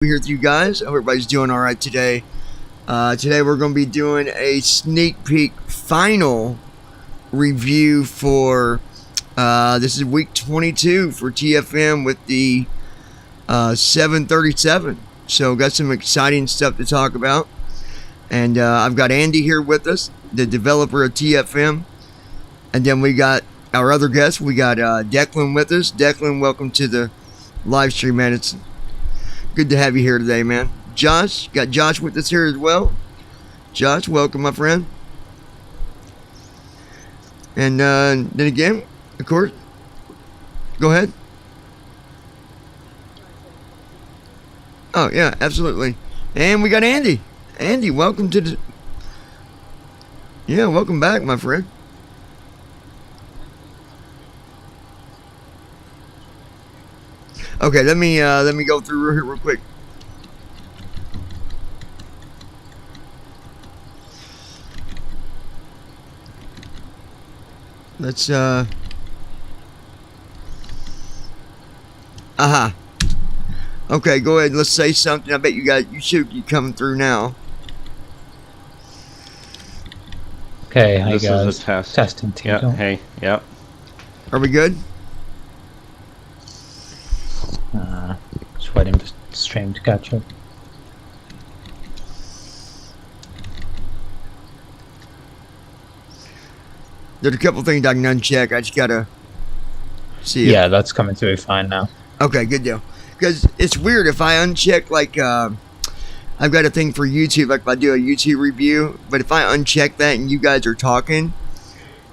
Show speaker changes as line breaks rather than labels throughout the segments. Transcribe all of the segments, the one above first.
here with you guys. I hope everybody's doing all right today. Today we're going to be doing a sneak peek final review for this is week 22 for TFM with the 737. So got some exciting stuff to talk about. And I've got Andy here with us, the developer of TFM. And then we got our other guest. We got Declan with us. Declan, welcome to the live stream, man. It's good to have you here today, man. Josh, got Josh with us here as well. Josh, welcome, my friend. And then again, of course, go ahead. Oh, yeah, absolutely. And we got Andy. Andy, welcome to the... Yeah, welcome back, my friend. Okay, let me go through here real quick. Let's Okay, go ahead. Let's say something. I bet you should be coming through now.
Okay, hi
this
guys.
Is a test.
Testing team.
Yeah. Hey. Yep.
Are we good?
Just waiting for the stream to catch up.
There's a couple things I can uncheck. I just gotta see.
Yeah, that's coming through fine now.
Okay, good deal. Because it's weird if I uncheck, like, I've got a thing for YouTube, like if I do a YouTube review, but if I uncheck that and you guys are talking,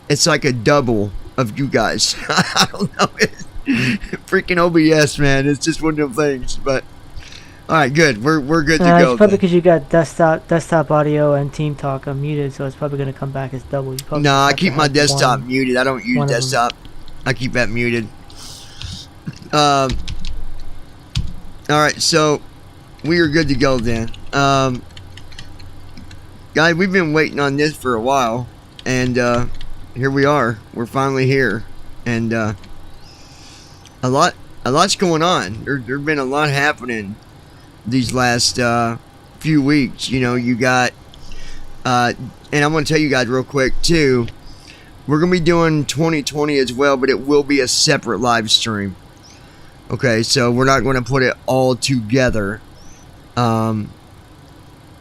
it's like a double of you guys. I don't know. Freaking OBS, man. It's just one of them things. But all right, good. We're good to go.
It's probably because you got desktop audio and Team Talk unmuted, so it's probably gonna come back as double.
No, I keep my desktop muted. I don't use desktop. I keep that muted. All right, so we are good to go then. Guys, we've been waiting on this for a while, and here we are. We're finally here, and a lot's going on. There's been a lot happening these last few weeks. You know, you got and I'm going to tell you guys real quick too, we're going to be doing 2020 as well, but it will be a separate live stream. Okay, so we're not going to put it all together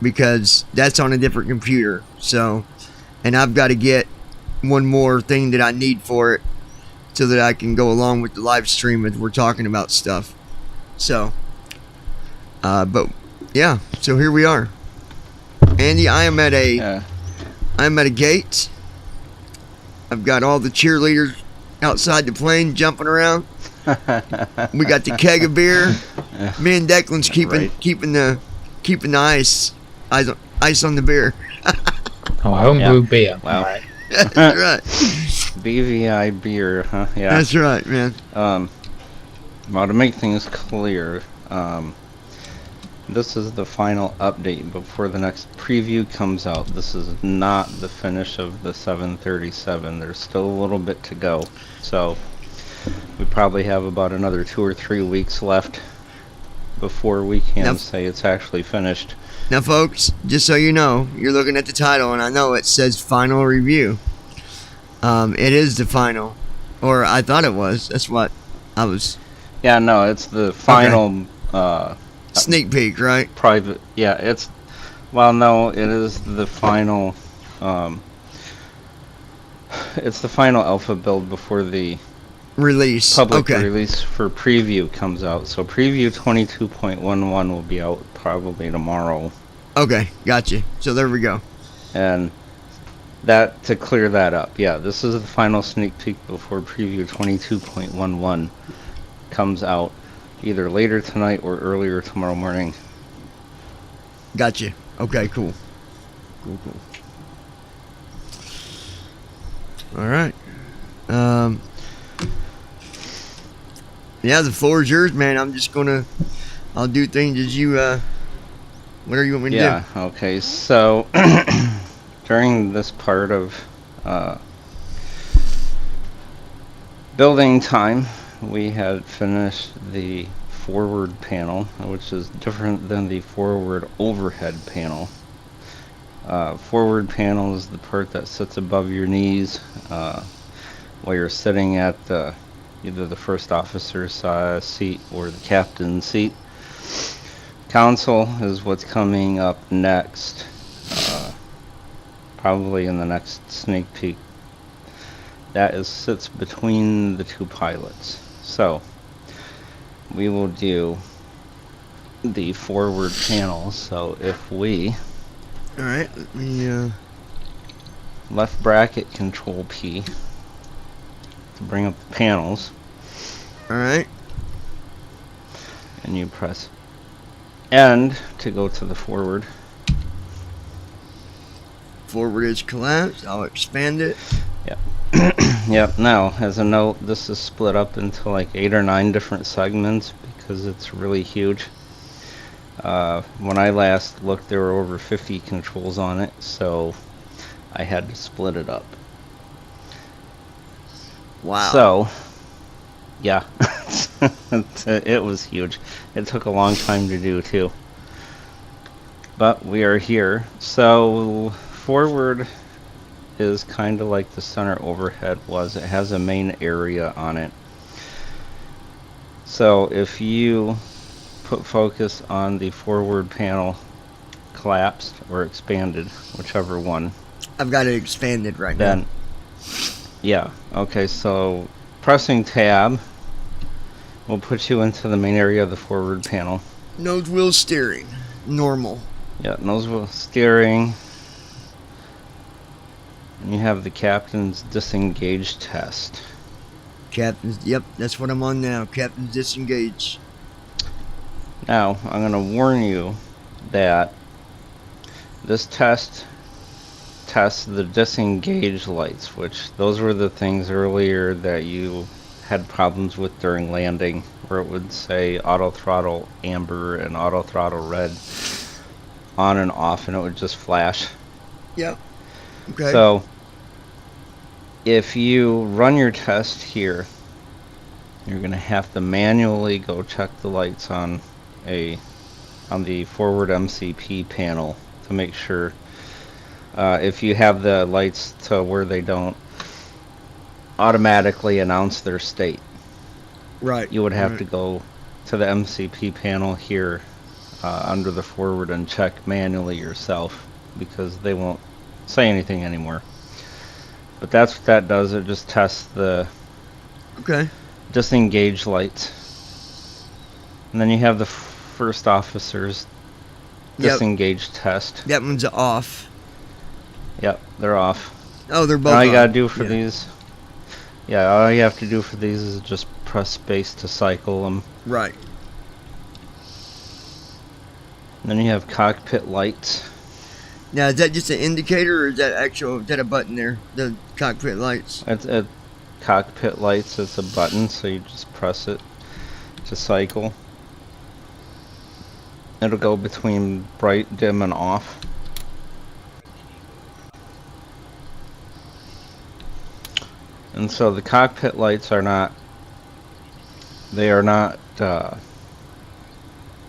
because that's on a different computer. So, and I've got to get one more thing that I need for it so that I can go along with the live stream as we're talking about stuff. So, but yeah, so here we are. Andy, I'm at a gate. I've got all the cheerleaders outside the plane jumping around. We got the keg of beer. Me and Declan's keeping the ice on the beer.
Homebrew beer.
Wow.
Right.
That's right.
BVI beer, huh? Yeah.
That's right, man.
Well, to make things clear, this is the final update before the next preview comes out. This is not the finish of the 737. There's still a little bit to go. So we probably have about another 2 or 3 weeks left before we can say it's actually finished.
Now, folks, just so you know, you're looking at the title, and I know it says final review. It is the final, or I thought it was. That's what I was.
Yeah, no, it's the final. Okay.
Sneak peek, right?
Private. Yeah, it's. Well, no, it is the final. It's the final alpha build before the
release.
Public release for preview comes out. So preview 22.11 will be out probably tomorrow.
Okay, gotcha. So there we go.
And that, to clear that up, yeah, this is the final sneak peek before preview 22.11 comes out either later tonight or earlier tomorrow morning.
Gotcha. Okay, cool. Cool. All right. Yeah, the floor is yours, man. I'll do things as you, whatever you want me to do.
Yeah, okay. So, during this part of building time, we had finished the forward panel, which is different than the forward overhead panel. Forward panel is the part that sits above your knees while you're sitting at either the first officer's seat or the captain's seat. Console is what's coming up next, probably in the next sneak peek. That sits between the two pilots. So we will do the forward panel. So if we
Alright, let me,
left bracket control P to bring up the panels,
alright.
and you press end to go to the forward.
Forward is collapsed. I'll expand it.
Yep, now as a note, this is split up into like 8 or 9 different segments because it's really huge. When I last looked, there were over 50 controls on it, so I had to split it up.
Wow.
So, yeah, it was huge. It took a long time to do too. But we are here. So, forward is kind of like the center overhead was. It has a main area on it. So, if you put focus on the forward panel, collapsed or expanded, whichever one.
I've got it expanded right
Then,
now.
yeah, okay, so pressing tab will put you into the main area of the forward panel.
Nose wheel steering. Normal.
Yeah, nose wheel steering. And you have the captain's disengage test.
Captain's, yep, that's what I'm on now. Captain's disengage.
Now, I'm going to warn you that this test tests the disengage lights, which those were the things earlier that you had problems with during landing, where it would say auto throttle amber and auto throttle red on and off, and it would just flash.
Yep. Okay.
So, if you run your test here, you're going to have to manually go check the lights on the forward MCP panel to make sure if you have the lights to where they don't automatically announce their state.
Right.
You would have to go to the MCP panel here under the forward and check manually yourself, because they won't say anything anymore. But that's what that does. It just tests the disengage lights. And then you have the first officer's disengage test.
That one's off.
Yep, they're off.
Oh, they're both
All you gotta
on.
do for these, all you have to do for these is just press space to cycle them.
Right.
And then you have cockpit lights.
Now, is that just an indicator, or is that a button there? The cockpit lights?
It's cockpit lights. It's a button, so you just press it to cycle. It'll go between bright, dim, and off. And so the cockpit lights are not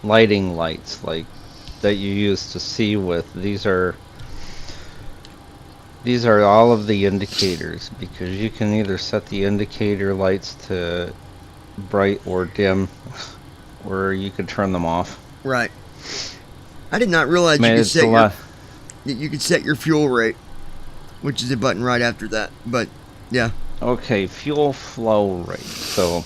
lighting lights like that you used to see with. These are all of the indicators, because you can either set the indicator lights to bright or dim, or you could turn them off.
Right. I did not realize you could set your fuel rate, which is a button right after that. But yeah.
Okay, fuel flow rate. So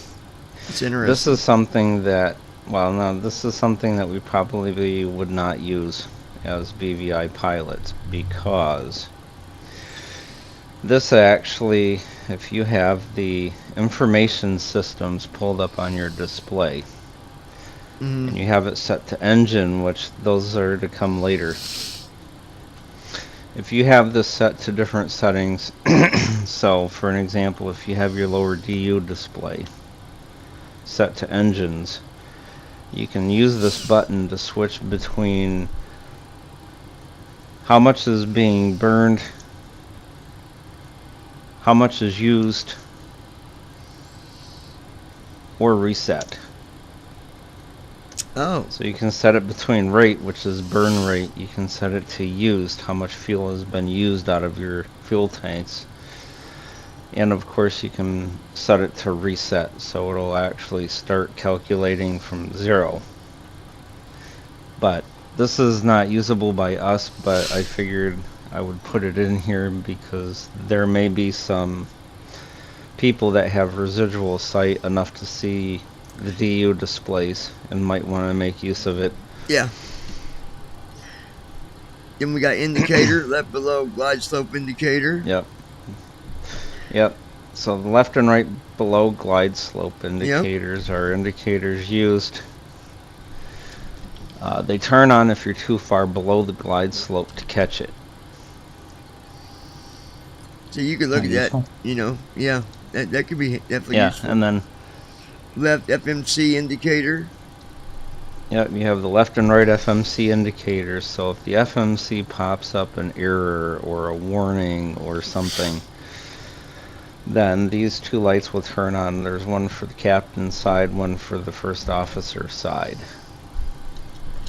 it's interesting.
This is something that, this is something that we probably would not use as BVI pilots, because this actually, if you have the information systems pulled up on your display, and you have it set to engine, which those are to come later. If you have this set to different settings, so for an example, if you have your lower DU display set to engines, you can use this button to switch between how much is being burned, how much is used, or reset.
Oh,
So you can set it between rate, which is burn rate. You can set it to used, how much fuel has been used out of your fuel tanks. And of course you can set it to reset, so it'll actually start calculating from 0. But this is not usable by us, but I figured I would put it in here because there may be some people that have residual sight enough to see the DU displays and might want to make use of it.
yeah. Then we got indicator, left below glide slope indicator.
Yep. Yep. So the left and right below glide slope indicators are indicators used. They turn on if you're too far below the glide slope to catch it.
So you could look at that,
Useful.
you know, yeah, that could be definitely
Yeah,
useful.
and then
Left FMC indicator.
yep, you have the left and right FMC indicators. So if the FMC pops up an error or a warning or something, then these two lights will turn on. There's one for the captain's side, one for the first officer's side.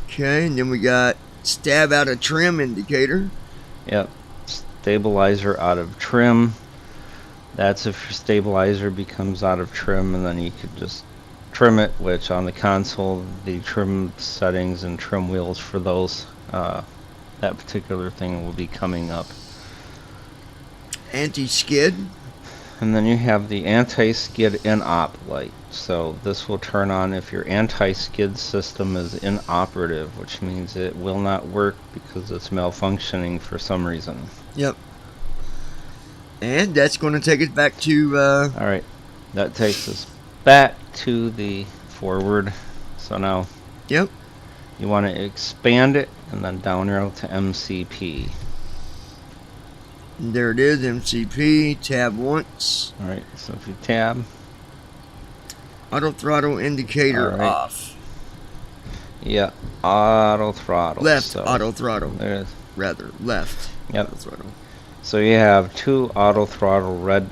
Okay, and then we got stab out of trim indicator.
Yep, stabilizer out of trim. That's if your stabilizer becomes out of trim, and then you could just trim it, which on the console, the trim settings and trim wheels for those, that particular thing will be coming up.
Anti-skid.
And then you have the anti-skid in-op light. So this will turn on if your anti-skid system is inoperative, which means it will not work because it's malfunctioning for some reason.
Yep. And that's going to take us back to,
Alright, that takes us back to the forward. So now
yep.
you want to expand it and then down arrow to MCP.
And there it is, MCP, tab once.
Alright, so if you tab,
Auto throttle indicator
All right.
off.
yeah, auto throttle.
Left
So
auto throttle,
there it is.
rather, left
Yep.
auto throttle.
So you have 2 auto throttle red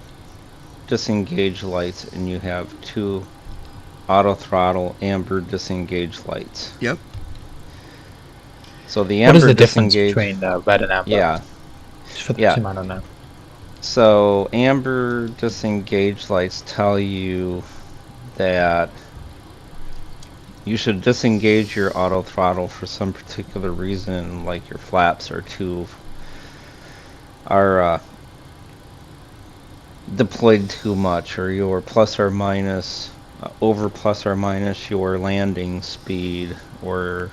disengage lights, and you have 2 auto throttle amber disengage lights.
Yep.
So the
What
amber
is the difference
disengage,
between red and amber?
yeah.
Just for the
Yeah.
team, I don't know.
So amber disengage lights tell you that you should disengage your auto throttle for some particular reason, like your flaps are deployed too much, or your plus or minus over plus or minus your landing speed or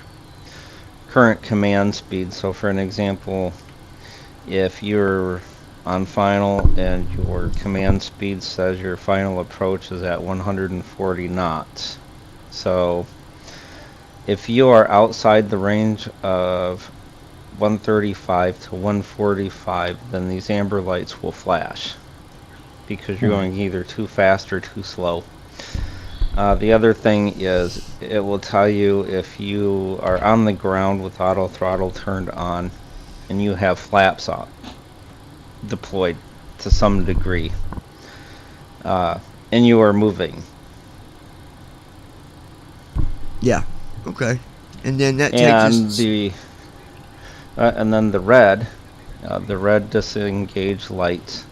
current command speed. So for an example, if you're on final and your command speed says your final approach is at 140 knots, so if you are outside the range of 135 to 145, then these amber lights will flash because you're going either too fast or too slow. The other thing is it will tell you if you are on the ground with auto throttle turned on and you have flaps on deployed to some degree, and you are moving.
Yeah. Okay. And then that
And
takes us.
and then the red disengage lights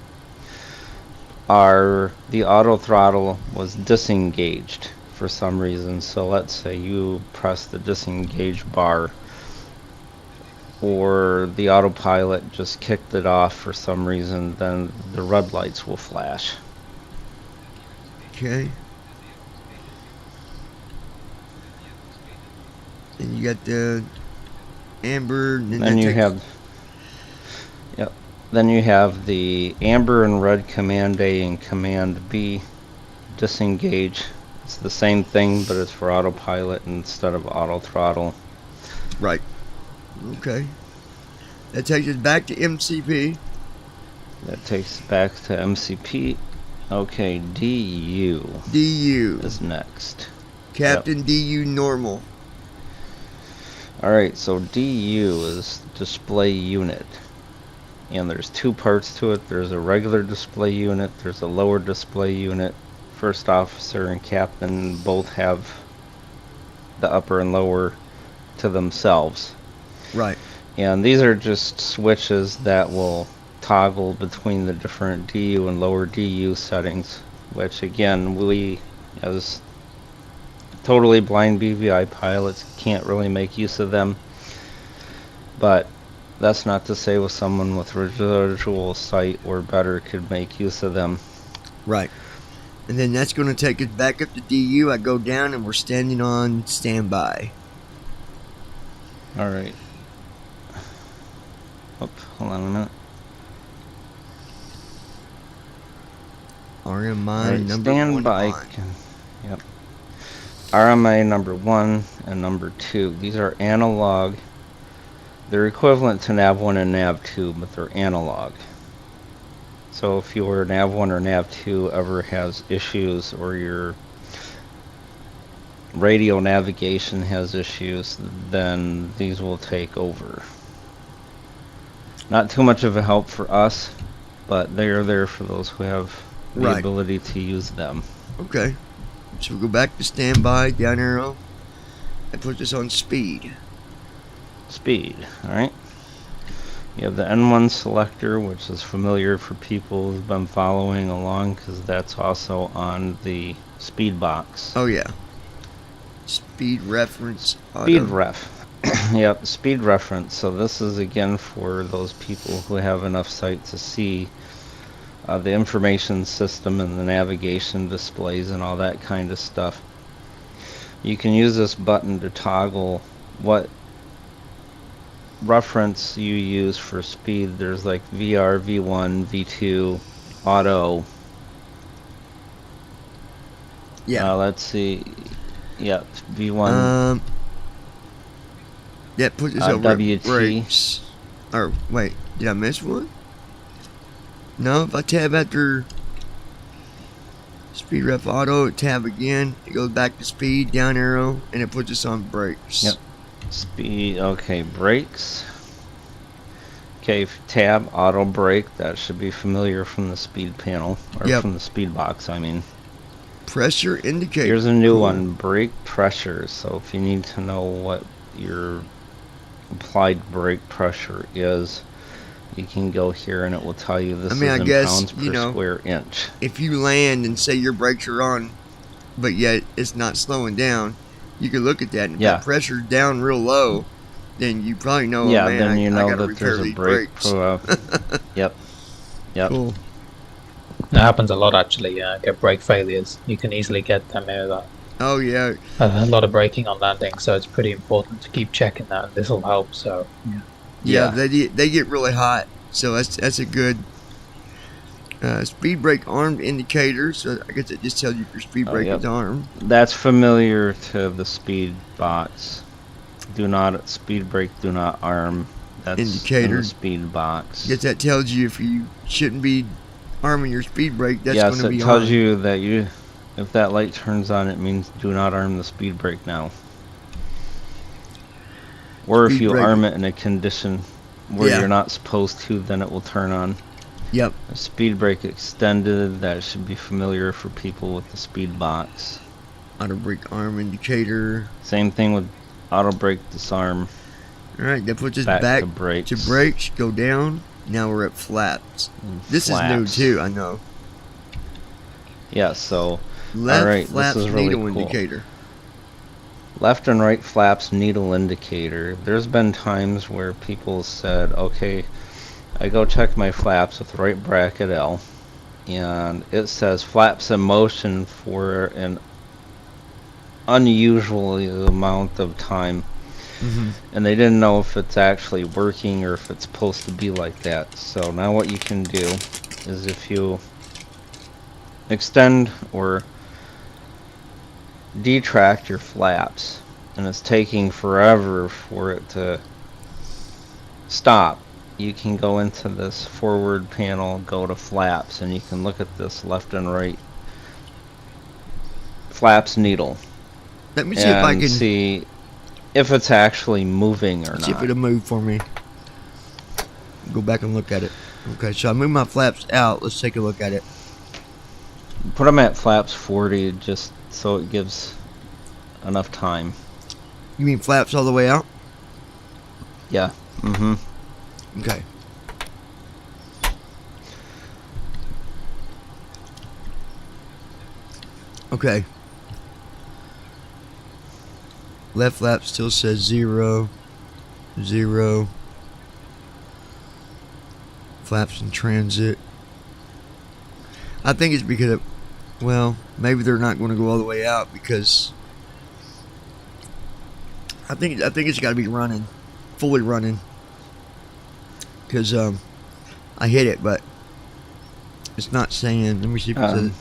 are the auto throttle was disengaged for some reason. So let's say you press the disengage bar, or the autopilot just kicked it off for some reason, then the red lights will flash.
Okay. And you got the amber. And
Then you have, yep. Then you have the amber and red command A and command B disengage. It's the same thing, but it's for autopilot instead of auto throttle.
Right. Okay. That takes us back to MCP.
That takes us back to MCP. Okay, DU
DU.
is next.
Captain DU normal.
Alright, so DU is display unit. And there's 2 parts to it. There's a regular display unit, there's a lower display unit. First officer and captain both have the upper and lower to themselves.
Right.
And these are just switches that will toggle between the different DU and lower DU settings, which again, we as totally blind BVI pilots can't really make use of them. But that's not to say with someone with residual sight or better could make use of them.
Right. And then that's going to take us back up to DU. I go down and we're standing on standby.
Alright. Oh, hold on a minute.
RMI
Alright,
number
standby.
1.
Yep. RMA number 1 and number 2. These are analog. They're equivalent to nav 1 and nav 2, but they're analog. So if your nav 1 or nav 2 ever has issues, or your radio navigation has issues, then these will take over. Not too much of a help for us, but they are there for those who have the ability to use them.
Okay. So we go back to standby, down arrow. That puts us on speed.
Speed, alright. You have the N1 selector, which is familiar for people who've been following along, because that's also on the speed box.
Oh yeah. Speed reference.
Speed
Auto.
ref. Yep, speed reference. So this is again for those people who have enough sight to see the information system and the navigation displays and all that kind of stuff. You can use this button to toggle what reference you use for speed. There's like VR, V1, V2, auto.
Yeah.
Let's see. Yeah, V1.
That puts us over at
WT.
brakes. Or wait, did I miss one? No, if I tab after speed ref auto, tab again, it goes back to speed, down arrow, and it puts us on brakes.
Yep. Speed, okay, brakes. Okay, tab, auto brake, that should be familiar from the speed panel, or from the speed box, I mean.
Pressure indicator.
Here's a new one, brake pressure. So if you need to know what your applied brake pressure is, you can go here and it will tell you this is in pounds per square inch.
If you land and say your brakes are on, but yet it's not slowing down, you can look at that, and if the pressure's down real low, then you probably know,
yeah,
oh, man,
then you know
I gotta
that there's a brake. Yep. Yep.
Cool.
That happens a lot actually. Get brake failures. You can easily get them near that.
Oh yeah.
A lot of braking on landing, so it's pretty important to keep checking that. This will help. So
yeah, they get really hot. So that's a good speed brake armed indicator. So I guess it just tells you if your speed brake is armed.
That's familiar to the speed box. Do not speed brake. Do not arm. That's
indicator.
In the speed box.
I guess that tells you if you shouldn't be arming your speed brake. That's going to be on.
Yes, it tells you that if that light turns on, it means do not arm the speed brake now. Or if you arm it in a condition where you're not supposed to, then it will turn on.
Yep.
A speed brake extended, that should be familiar for people with the speed box.
Auto brake arm indicator.
Same thing with auto brake disarm.
Alright, that puts us back to brakes. Go down. Now we're at flaps. This is new too, I know.
Yeah, so
left flaps needle indicator.
Left and right flaps needle indicator. There's been times where people said, okay, I go check my flaps with right bracket L, and it says flaps in motion for an unusual amount of time. And they didn't know if it's actually working or if it's supposed to be like that. So now what you can do is if you extend or detract your flaps and it's taking forever for it to stop, you can go into this forward panel, go to flaps, and you can look at this left and right flaps needle.
Let me see if I can
see if it's actually moving or not.
See if it'll move for me. Go back and look at it. Okay, so I move my flaps out. Let's take a look at it.
Put them at flaps 40 just so it gives enough time.
You mean flaps all the way out?
Yeah. Mm-hmm.
Okay. Okay. Left flap still says 0, 0. Flaps in transit. I think it's because of, well, maybe they're not going to go all the way out because I think it's got to be running, fully running. Because I hit it, but it's not saying. Let me see if it says.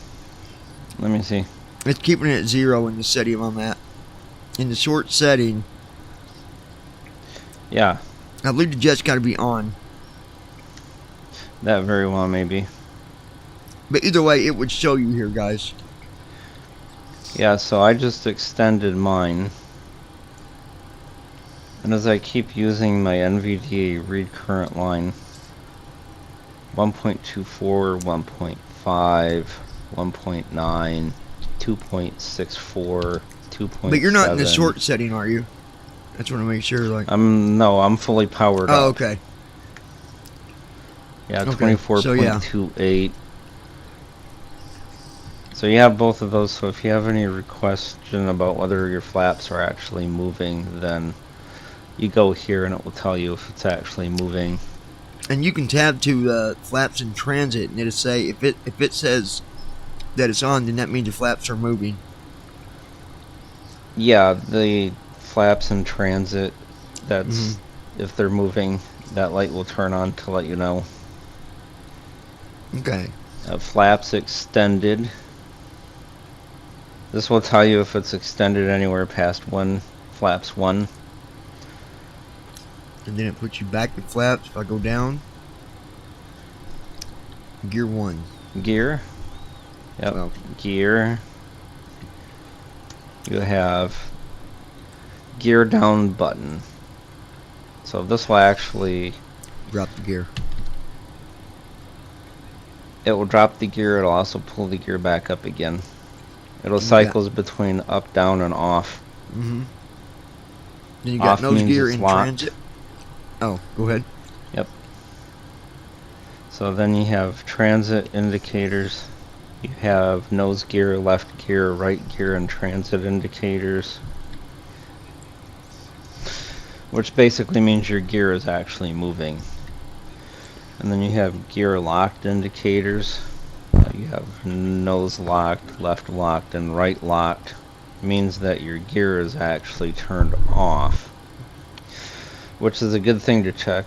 Let me see.
It's keeping it at 0 in the setting I'm at. In the short setting,
Yeah,
I believe the jet's got to be on.
that very well may be.
But either way, it would show you here, guys.
Yeah, so I just extended mine. And as I keep using my NVDA read current line, 1.24, 1.5, 1.9, 2.64, 2.7.
But you're not in the short setting, are you? I just want to make sure, like.
No, I'm fully powered up.
Oh, okay.
Yeah,
Okay,
24.28. So you have both of those, so if you have any question about whether your flaps are actually moving, then you go here and it will tell you if it's actually moving.
And you can tab to flaps in transit, and it'll say if it says that it's on, then that means the flaps are moving.
Yeah, the flaps in transit, that's if they're moving, that light will turn on to let you know.
Okay.
Flaps extended. This will tell you if it's extended anywhere past flaps 1.
And then it puts you back to flaps. If I go down, gear 1.
Gear. Yep.
Well,
gear. You have gear down button. So this will actually
drop the gear.
It will drop the gear. It'll also pull the gear back up again. It'll cycles between up, down, and off.
Then you got
Off
nose
means
gear
it's
in
locked.
transit. Oh, go ahead.
Yep. So then you have transit indicators. You have nose gear, left gear, right gear, and transit indicators. Which basically means your gear is actually moving. And then you have gear locked indicators. You have nose locked, left locked, and right locked. Means that your gear is actually turned off. Which is a good thing to check,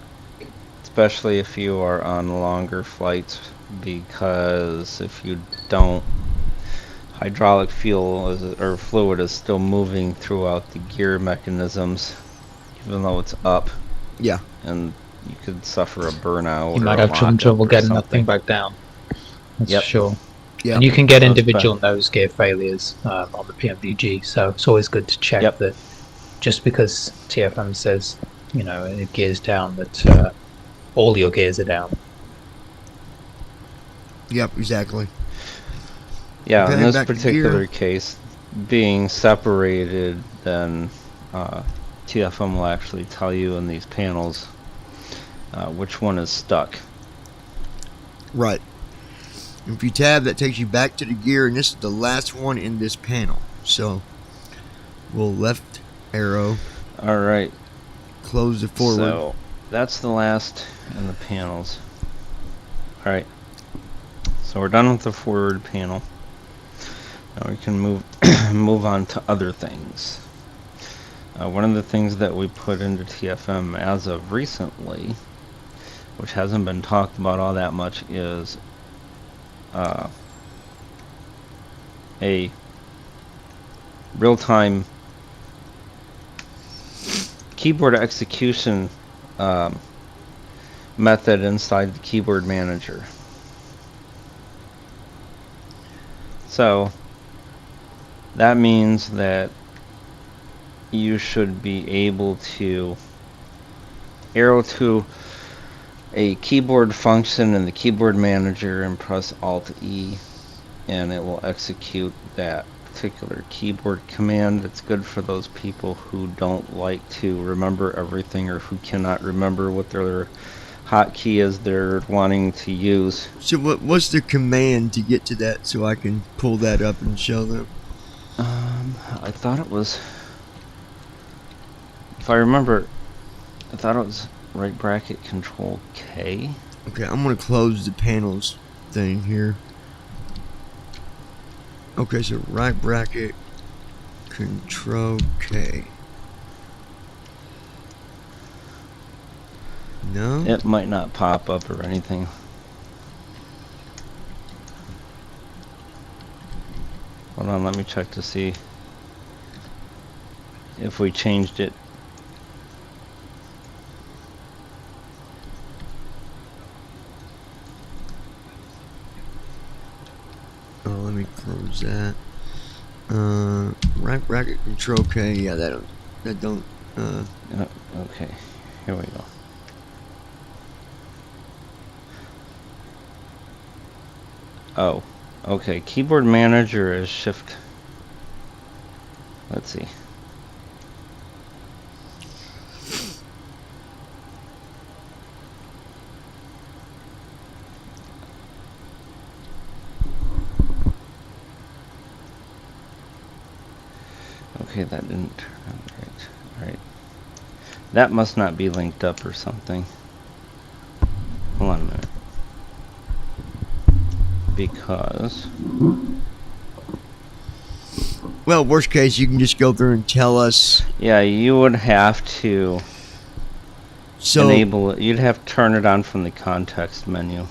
especially if you are on longer flights, because if you don't, hydraulic fuel or fluid is still moving throughout the gear mechanisms, even though it's up.
Yeah.
And you could suffer a burnout.
You
or
might
a
have some
lockup
trouble
or
getting that
something.
thing back down. That's
Yep.
for sure.
Yeah.
And you can get
So it's
individual nose gear failures on the PMDG, so it's always good to check that just because TFM says, you know, it gears down, that all your gears are down.
Yep, exactly.
Yeah, in
Okay,
this
back to
particular
gear.
case, being separated, then TFM will actually tell you in these panels which one is stuck.
Right. If you tab, that takes you back to the gear, and this is the last one in this panel. So we'll left arrow,
Alright,
close the forward.
so that's the last in the panels. Alright, so we're done with the forward panel. Now we can move on to other things. One of the things that we put into TFM as of recently, which hasn't been talked about all that much, is a real-time keyboard execution method inside the keyboard manager. So that means that you should be able to arrow to a keyboard function in the keyboard manager and press Alt E, and it will execute that particular keyboard command. It's good for those people who don't like to remember everything or who cannot remember what their hotkey is they're wanting to use.
So what's the command to get to that so I can pull that up and show them?
I thought it was, if I remember, I thought it was right bracket control K.
Okay, I'm gonna close the panels thing here. Okay, so right bracket control K. No?
It might not pop up or anything. Hold on, let me check to see if we changed it.
Oh, let me close that. Right bracket control K. Yeah, that don't.
Okay, here we go. Oh, okay. Keyboard manager is shift. Let's see. Okay, that didn't turn out right. Alright. That must not be linked up or something. Hold on a minute. Because...
Well, worst case, you can just go through and tell us.
yeah, you would have to enable it. You'd have to turn it on from the context menu.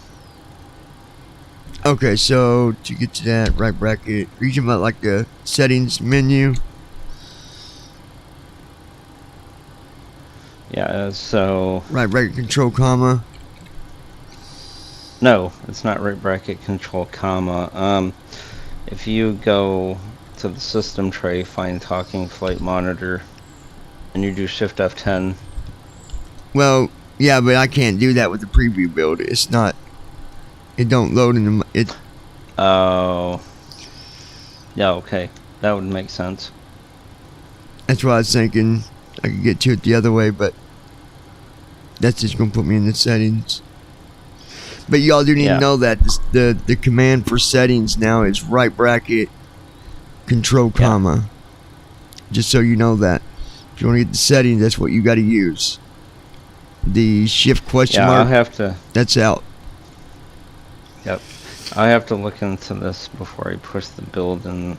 Okay, so to get to that right bracket, are you talking about like the settings menu?
Yeah, so...
right bracket control comma.
No, it's not right bracket control comma. If you go to the system tray, find talking flight monitor, and you do shift F10.
Well, yeah, but I can't do that with the preview build. It's not. It don't load in the. It.
Oh. Yeah, okay. That would make sense.
That's why I was thinking I could get to it the other way, but that's just gonna put me in the settings. But y'all do need to know that the command for settings now is right bracket control comma. Just so you know that. If you want to get the settings, that's what you got to use. The shift question mark.
I'll have to.
That's out.
Yep. I have to look into this before I push the build and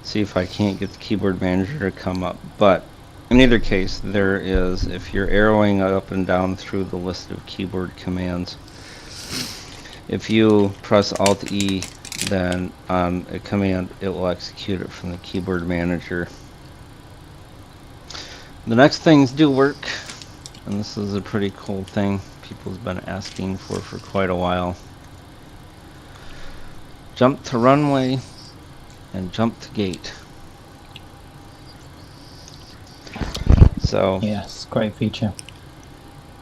see if I can't get the keyboard manager to come up. But in either case, there is, if you're arrowing up and down through the list of keyboard commands, if you press Alt E, then on a command, it will execute it from the keyboard manager. The next things do work, and this is a pretty cool thing people's been asking for quite a while. Jump to runway and jump to gate. So
yes, great feature.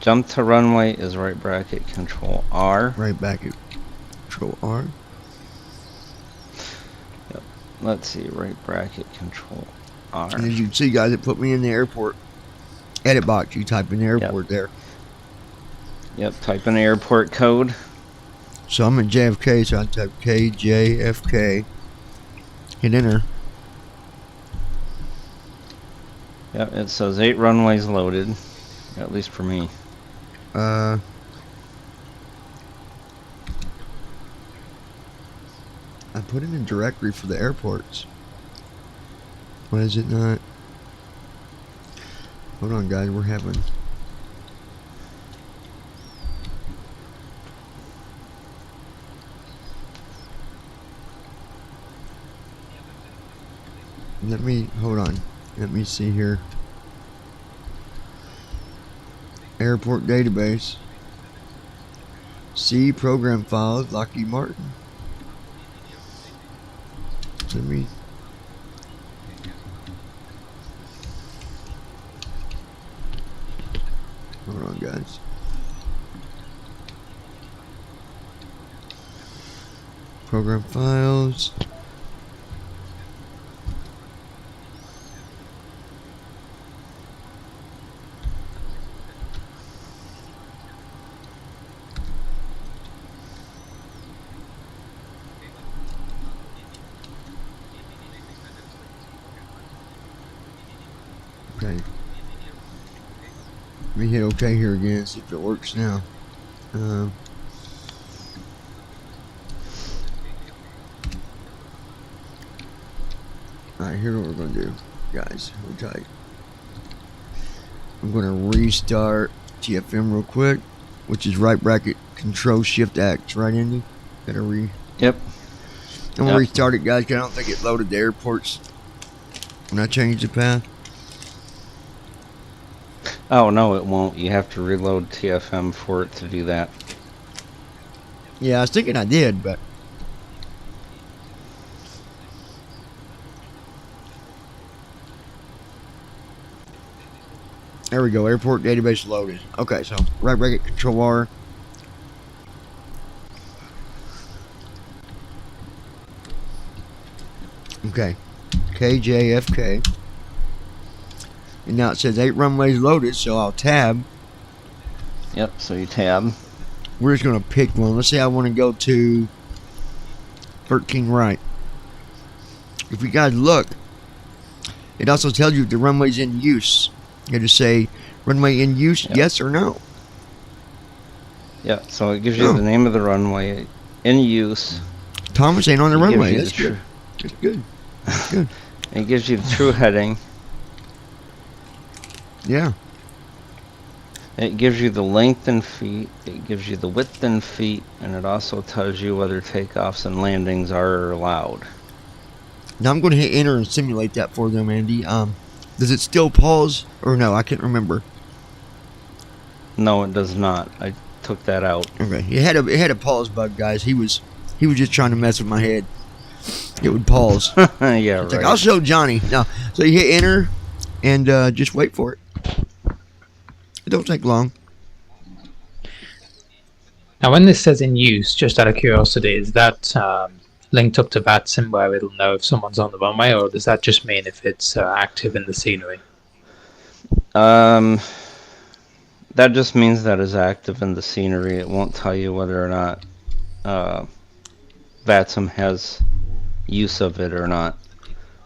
Jump to runway is right bracket control R.
Right bracket control R.
Yep. Let's see, right bracket control R.
And as you can see, guys, it put me in the airport edit box. You type in the airport there.
Yep, type in the airport code.
So I'm at JFK, so I type KJFK. Hit enter.
Yep, it says 8 runways loaded, at least for me.
I put in a directory for the airports. Why is it not? Hold on, guys, we're having. Hold on. Let me see here. Airport database. C program files, Lockheed Martin. Let me. Hold on, guys. Program files. Let me hit OK here again, see if it works now. Alright, here's what we're going to do, guys. Hold tight. I'm going to restart TFM real quick, which is right bracket Control Shift X, right, Andy? Gotta
Yep.
I'm going to restart it, guys, because I don't think it loaded the airports when I changed the path.
Oh, no, it won't. You have to reload TFM for it to do that.
Yeah, I was thinking I did, but... There we go, airport database loaded. Okay, so right bracket Control R. Okay, KJFK. And now it says 8 runways loaded, so I'll tab.
Yep, so you tab.
We're just going to pick one. Let's say I want to go to 13 right. If you guys look, it also tells you if the runway's in use. You just say, runway in use, yes or no.
Yeah, so it gives you the name of the runway, in use.
Thomas ain't on the runway. That's good. That's good. That's good.
It gives you the true heading.
Yeah.
It gives you the length in feet, it gives you the width in feet, and it also tells you whether takeoffs and landings are allowed.
Now I'm going to hit enter and simulate that for them, Andy. Does it still pause or no? I can't remember.
No, it does not. I took that out.
Okay. It had a pause bug, guys. He was just trying to mess with my head. It would pause.
Yeah,
it's
right.
like, I'll show Johnny. No. So you hit enter and just wait for it. It don't take long.
Now, when this says in use, just out of curiosity, is that linked up to VATSIM where it'll know if someone's on the runway, or does that just mean if it's active in the scenery?
That just means that it's active in the scenery. It won't tell you whether or not VATSIM has use of it or not.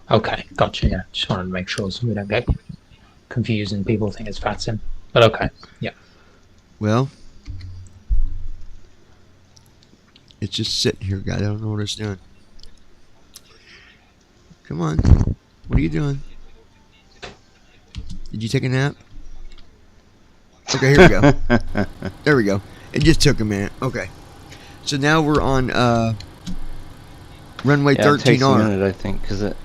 Okay, gotcha. Yeah, just wanted to make sure so we don't get confused and people think it's VATSIM. But okay, yeah.
Well, it's just sitting here, guys. I don't know what it's doing. Come on. What are you doing? Did you take a nap? Okay, here we go. There we go. It just took a minute. Okay. So now we're on runway 13R.
It takes a minute, I think, because it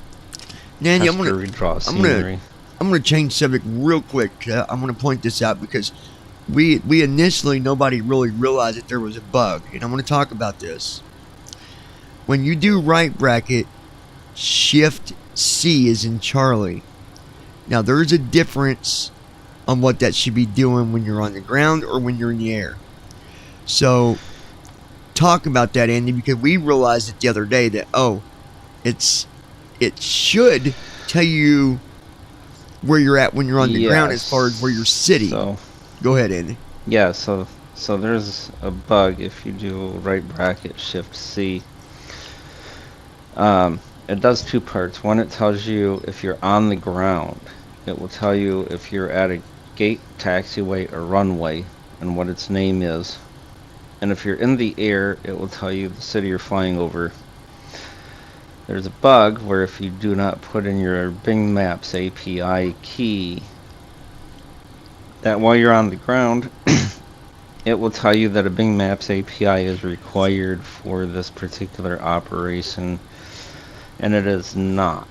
Nandy,
has to redraw scenery.
I'm gonna change subject real quick. I'm gonna point this out because we initially nobody really realized that there was a bug, and I'm gonna talk about this. When you do right bracket, Shift C is in Charlie. Now there's a difference on what that should be doing when you're on the ground or when you're in the air. So talk about that, Andy, because we realized it the other day that it should tell you where you're at when you're on the ground as far as where you're sitting. So, go ahead, Andy.
Yeah, so there's a bug if you do right bracket Shift C. It does two parts. One, it tells you if you're on the ground. It will tell you if you're at a gate, taxiway, or runway and what its name is. And if you're in the air, it will tell you the city you're flying over. There's a bug where if you do not put in your Bing Maps API key, that while you're on the ground, it will tell you that a Bing Maps API is required for this particular operation, and it is not.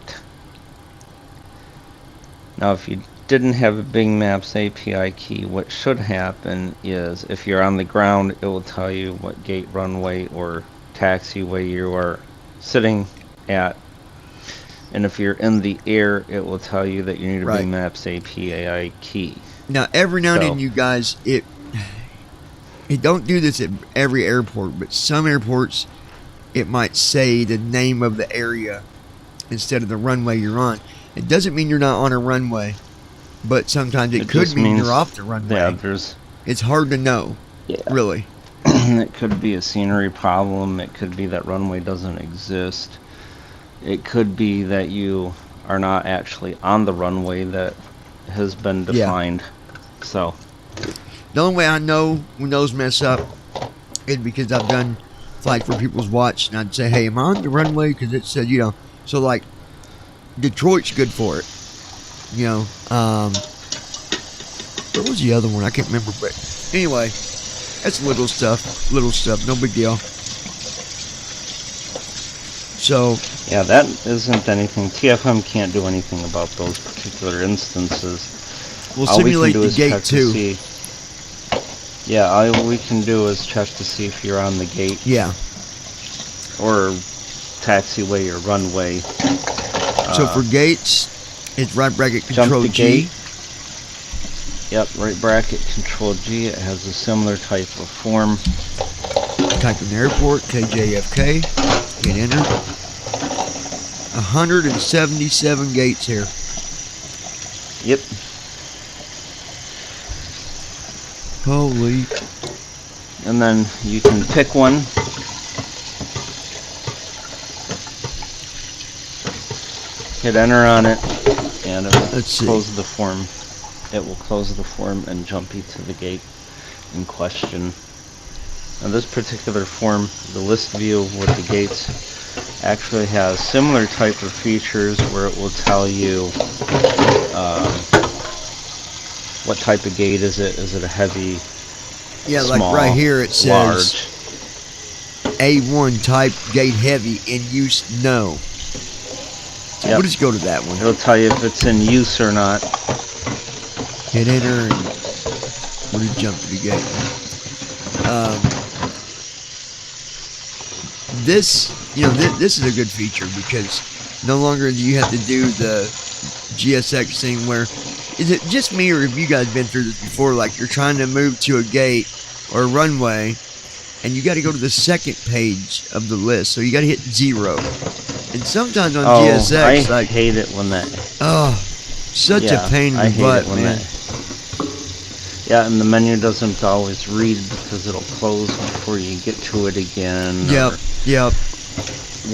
Now, if you didn't have a Bing Maps API key, what should happen is if you're on the ground, it will tell you what gate, runway, or taxiway you are sitting at, and if you're in the air, it will tell you that you need a Bing Maps API key.
Now, every now and then, you guys, it don't do this at every airport, but some airports, it might say the name of the area instead of the runway you're on. It doesn't mean you're not on a runway, but sometimes it could mean you're off the runway.
Yeah,
it's hard to know, really.
It could be a scenery problem. It could be that runway doesn't exist. It could be that you are not actually on the runway that has been defined. So
The only way I know when those mess up is because I've done flights where people's watched, and I'd say, hey, am I on the runway? Because it said, so like Detroit's good for it. What was the other one? I can't remember, but anyway, that's little stuff, no big deal. So
yeah, that isn't anything. TFM can't do anything about those particular instances.
We'll simulate the gate too.
Yeah, all we can do is check to see if you're on the gate.
Yeah.
Or taxiway or runway.
So for gates, it's right bracket control
jump to
G.
Gate. Yep, right bracket control G. It has a similar type of form.
Type in airport, KJFK. Hit enter. 177 gates here.
Yep.
Holy.
And then you can pick one. Hit enter on it, and it will close the form. It will close the form and jump you to the gate in question. Now this particular form, the list view with the gates, actually has similar type of features where it will tell you what type of gate is it. Is it a heavy,
small, like right here it says
large?
A1 type gate heavy, in use no. So we'll just go to that one.
It'll tell you if it's in use or not.
Hit enter and we'll just jump to the gate. This is a good feature because no longer do you have to do the GSX thing where, is it just me or have you guys been through this before? Like you're trying to move to a gate or a runway and you got to go to the second page of the list. So you got to hit 0. And sometimes on GSX,
I hate it when that.
Oh, such a pain in the butt, man.
Yeah, and the menu doesn't always read because it'll close before you get to it again.
Yep.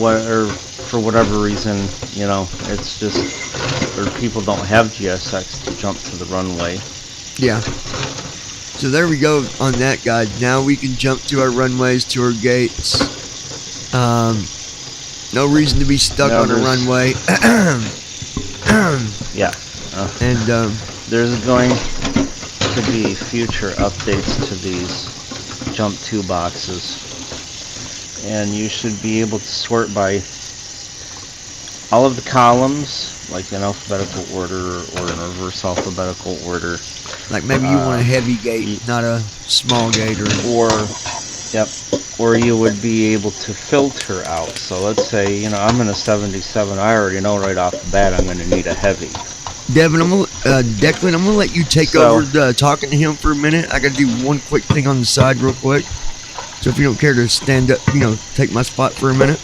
Or for whatever reason, it's just, or people don't have GSX to jump to the runway.
Yeah. So there we go on that, guys. Now we can jump to our runways, to our gates. No reason to be stuck on a runway.
Yeah.
And
there's going to be future updates to these jump to boxes. And you should be able to sort by all of the columns, like in alphabetical order or in reverse alphabetical order.
Like maybe you want a heavy gate, not a small gate,
or you would be able to filter out. So let's say, I'm in a 77. I already know right off the bat I'm going to need a heavy.
Declan, I'm going to let you take over talking to him for a minute. I got to do one quick thing on the side real quick. So if you don't care to stand up, take my spot for a minute.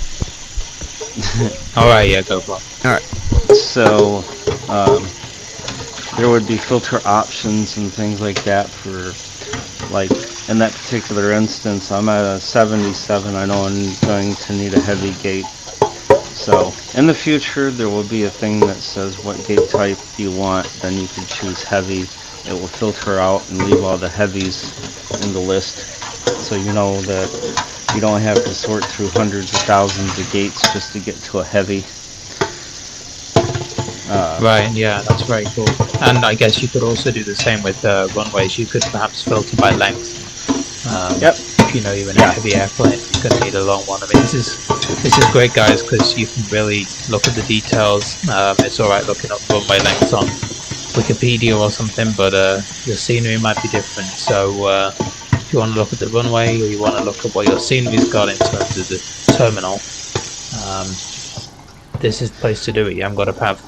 Alright, yeah, go for it.
Alright.
So, there would be filter options and things like that for, like, in that particular instance, I'm at a 77, I know I'm going to need a heavy gate. So, in the future, there will be a thing that says what gate type you want, then you can choose heavy. It will filter out and leave all the heavies in the list. So you know that you don't have to sort through hundreds of thousands of gates just to get to a heavy.
Right, yeah, that's very cool. And I guess you could also do the same with runways. You could perhaps filter by length. If you know you're in a heavy airplane, you're going to need a long one. I mean, this is great, guys, because you can really look at the details. It's alright looking up runway lengths on Wikipedia or something, but your scenery might be different. So if you want to look at the runway or you want to look at what your scenery's got in terms of the terminal, this is the place to do it. You haven't got to have.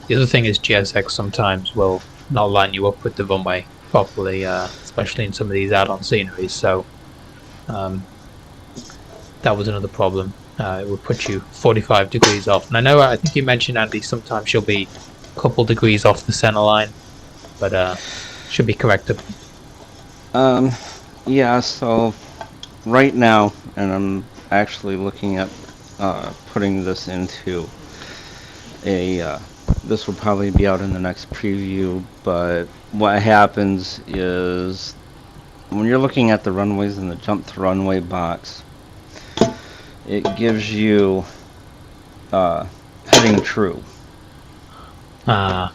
The other thing is GSX sometimes will not line you up with the runway properly, especially in some of these add-on sceneries. So that was another problem. It would put you 45 degrees off. And I think you mentioned, Andy, sometimes you'll be a couple degrees off the center line, but should be corrected.
Yeah, so right now, and I'm actually looking at putting this into a, this will probably be out in the next preview, but what happens is when you're looking at the runways in the jump to runway box, it gives you heading true.
Yeah.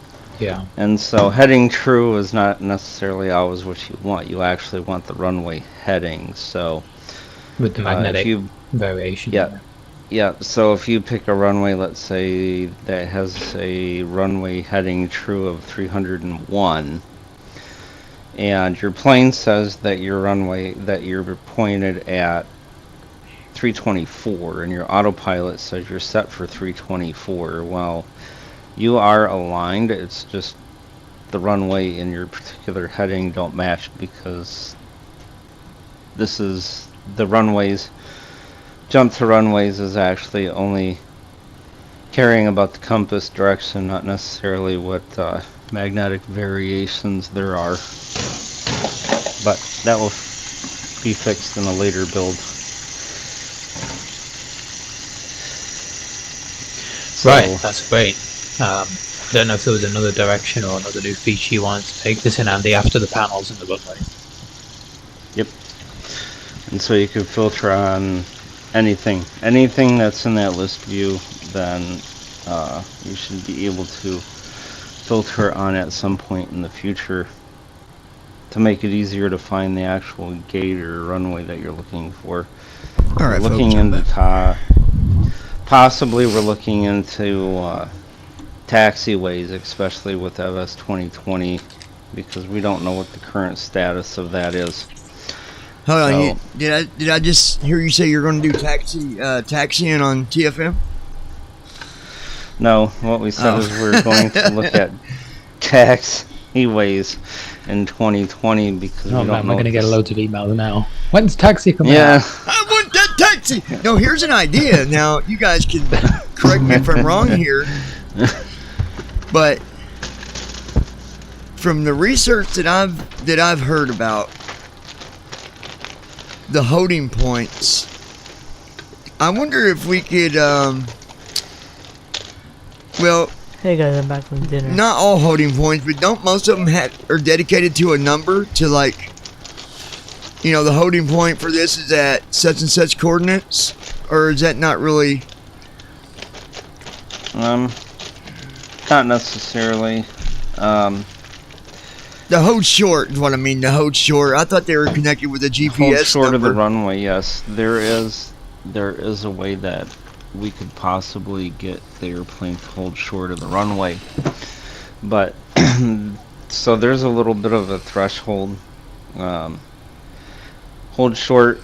And so heading true is not necessarily always what you want. You actually want the runway heading. So
With the magnetic variation.
Yeah. Yeah, so if you pick a runway, let's say that has a runway heading true of 301, and your plane says that your runway, that you're pointed at 324, and your autopilot says you're set for 324, well, you are aligned, it's just the runway and your particular heading don't match, because this is the runways. Jump to runways is actually only caring about the compass direction, not necessarily what magnetic variations there are. But that will be fixed in a later build.
Right, that's great. Don't know if there was another direction or another new feature you wanted to take this in handy after the panels in the runway.
Yep. And so you could filter on anything that's in that list view, then you should be able to filter on at some point in the future to make it easier to find the actual gate or runway that you're looking for.
All right,
looking
folks,
into possibly we're looking into taxiways, especially with FS 2020, because we don't know what the current status of that is.
hold on. Did I just hear you say you're going to do taxiing on TFM?
No, what we said is we're going to look at taxiways in 2020 because we don't know.
I'm going to get loads of emails now. When's taxi coming out?
I want that taxi. No, here's an idea. Now you guys can correct me if I'm wrong here, but from the research that I've heard about the holding points, I wonder if we could well,
Hey guys, I'm back from dinner.
not all holding points, but don't most of them are dedicated to a number, to like, you know, the holding point for this is at such and such coordinates, or is that not really?
Not necessarily.
The hold short is what I mean. The hold short. I thought they were connected with a GPS
Hold short
number.
of the runway, yes. There is a way that we could possibly get the airplane to hold short of the runway. But, so there's a little bit of a threshold. Hold short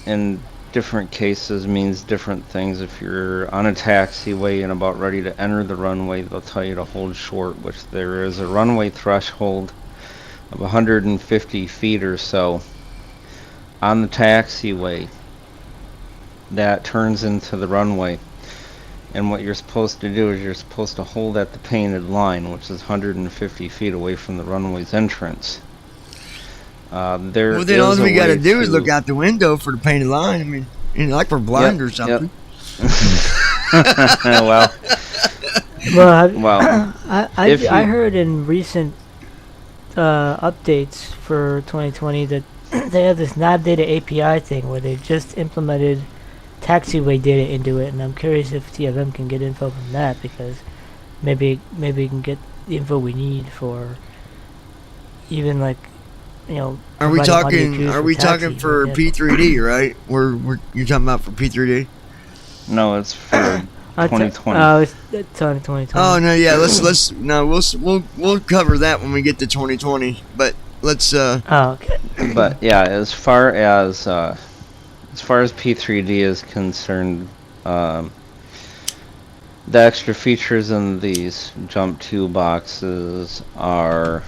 in different cases means different things. If you're on a taxiway and about ready to enter the runway, they'll tell you to hold short, which there is a runway threshold of 150 feet or so on the taxiway that turns into the runway. And what you're supposed to do is you're supposed to hold at the painted line, which is 150 feet away from the runway's entrance.
Well, then all we got to do is look out the window for the painted line. I mean, like we're blind or something.
Well,
I heard in recent updates for 2020 that they have this nav data API thing where they've just implemented taxiway data into it, and I'm curious if TFM can get info from that, because maybe we can get the info we need for even, like, you know.
Are we talking for
taxi,
P3D, right? You're talking about for P3D?
no, it's for 2020.
Oh, it's 2020.
Oh no, yeah. We'll cover that when we get to 2020. But let's.
Oh, okay.
But yeah, as far as P3D is concerned, the extra features in these jump to boxes are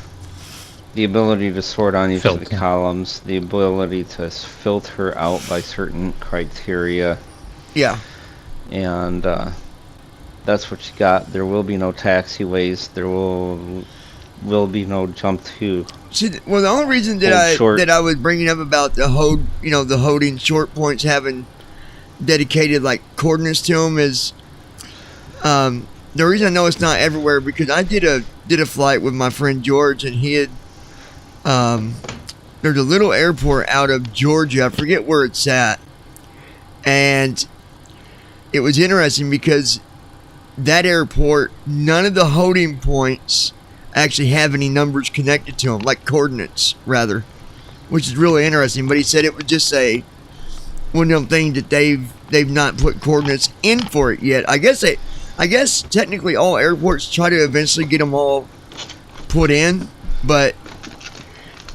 the ability to sort on each of the columns, the ability to filter out by certain criteria.
Yeah.
And that's what you got. There will be no taxiways. There will be no jump to.
Well, the only reason that I was bringing up about the holding short points having dedicated like coordinates to them is, the reason I know it's not everywhere because I did a flight with my friend George, and he had there's a little airport out of Georgia. I forget where it's at, and it was interesting because that airport, none of the holding points actually have any numbers connected to them, like coordinates rather, which is really interesting. But he said it would just say one of them things that they've not put coordinates in for it yet. I guess technically all airports try to eventually get them all put in, but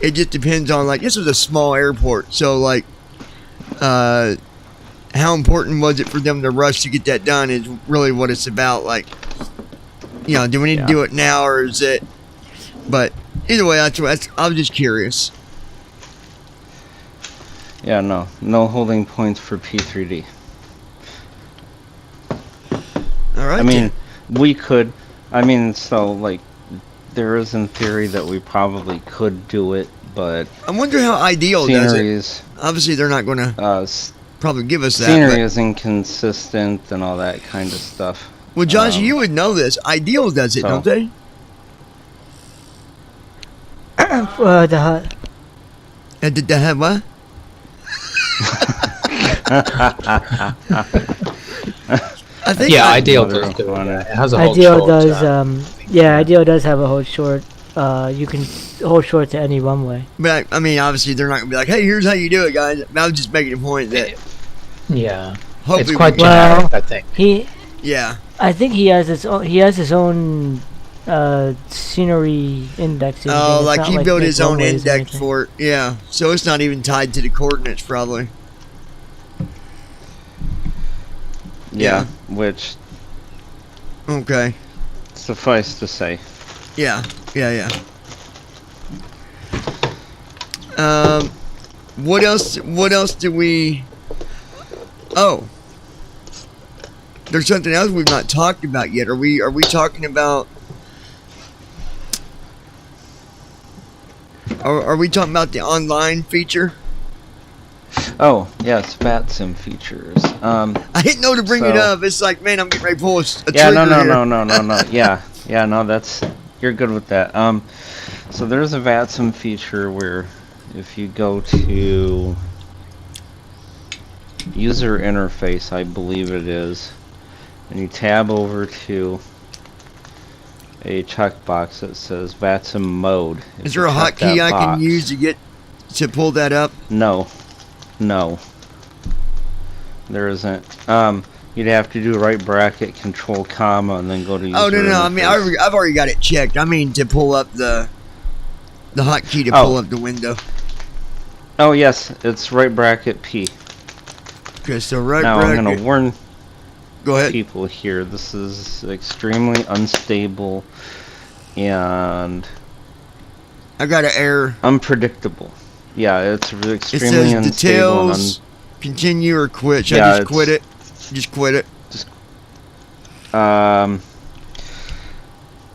it just depends on, like, this was a small airport, so like how important was it for them to rush to get that done is really what it's about. Like, you know, do we need to do it now, or is it? But either way, I was just curious.
Yeah, no holding points for P3D.
All right.
I mean, we could. I mean, so like, there is in theory that we probably could do it, but
I wonder how Ideal does
scenery
it.
is
Obviously, they're not going to probably give us that.
scenery is inconsistent and all that kind of stuff.
Well, Josh, you would know this. Ideal does it,
so-
don't they?
The hut.
Did they have what? I think
Ideal
Mother
does do
of
it. It has a whole
Ideal
short,
does. Ideal does have a hold short. You can hold short to any runway.
But I mean, obviously, they're not going to be like, "Hey, here's how you do it, guys." I was just making a point that
yeah,
hopefully
it's quite
we-
generic, I think.
Yeah.
I think he has his own scenery indexing.
Oh,
thing. It's
like
not
he built
big
his own
runways or
index
anything.
for it. Yeah. So it's not even tied to the coordinates, probably.
Yeah, which
Okay.
suffice to say.
Yeah. What else do we? Oh, there's something else we've not talked about yet. Are we talking about? Are we talking about the online feature?
Oh, yes, VATSIM features.
I didn't know to bring it
So-
up. It's like, man, I'm getting ready to pull a
Yeah,
trigger here.
no. Yeah, no, you're good with that. So there's a VATSIM feature where if you go to user interface, I believe it is, and you tab over to a checkbox that says VATSIM mode. If
Is there
you
a
check
hotkey
that
I can
box-
use to pull that up?
No. There isn't. You'd have to do right bracket, control comma, and then go to user
Oh no! I mean,
interface.
I've already got it checked. I mean, to pull up the hotkey to pull up the window.
Oh yes, it's right bracket P.
Okay, so right
Now
bracket.
I'm going to warn
Go ahead.
people here. This is extremely unstable and
I got an error.
unpredictable. Yeah, it's
It
extremely
says
unstable and
details, continue or quit. Should
Yeah,
I just quit it? Just quit it.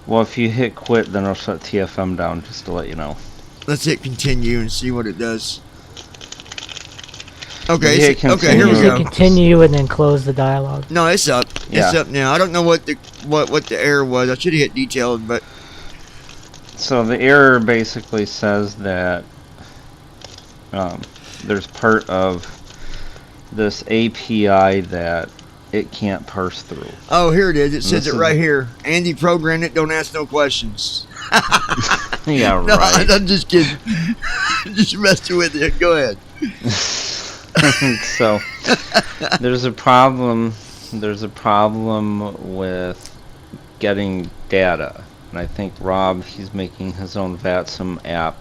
well, if you hit quit, then it'll shut TFM down, just to let you know.
Let's hit continue and see what it does. Okay,
Yeah,
okay, here we
continue.
You
go.
continue and then close the dialogue.
No, it's up.
Yeah.
It's up now. I don't know what the error was. I should have hit detailed, but
So the error basically says that there's part of this API that it can't parse through.
oh, here it is. It says
This
it
is-
right here. Andy programmed it. Don't ask no questions.
Yeah,
No,
right.
I'm just kidding. Just messing with you. Go ahead.
So there's a problem with getting data, and I think Rob, he's making his own VATSIM app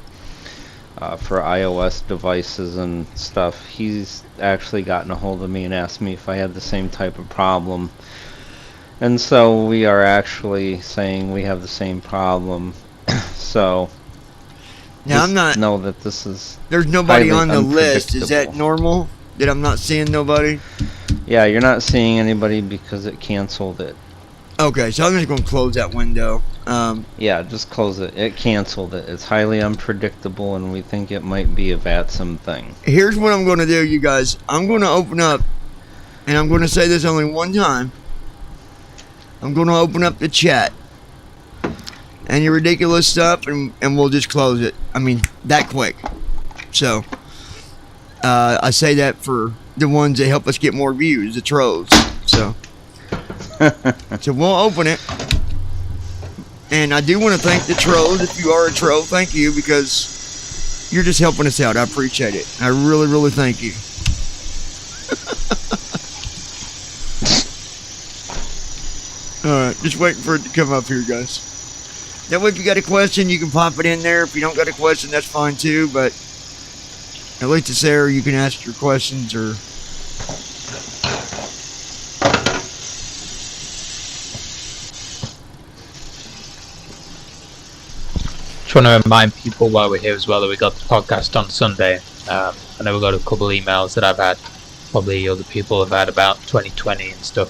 for iOS devices and stuff. He's actually gotten a hold of me and asked me if I had the same type of problem, and so we are actually saying we have the same problem. So
Now,
just
I'm not.
know that this is
There's nobody
highly
on the list. Is that
unpredictable.
normal? That I'm not seeing nobody?
Yeah, you're not seeing anybody because it canceled it.
Okay, so I'm just going to close that window.
Yeah, just close it. It canceled it. It's highly unpredictable, and we think it might be a VATSIM thing.
Here's what I'm going to do, you guys. I'm going to open up, and I'm going to say this only one time. I'm going to open up the chat. Any ridiculous stuff, and we'll just close it. I mean, that quick. So, I say that for the ones that help us get more views, the trolls. So we'll open it. And I do want to thank the trolls. If you are a troll, thank you, because you're just helping us out. I appreciate it. I really, really thank you. Alright, just waiting for it to come up here, guys. That way, if you got a question, you can pop it in there. If you don't got a question, that's fine too, but at least it's there. You can ask your questions or...
Just want to remind people while we're here as well that we got the podcast on Sunday. I know we got a couple emails that I've had, probably other people have had about 2020 and stuff.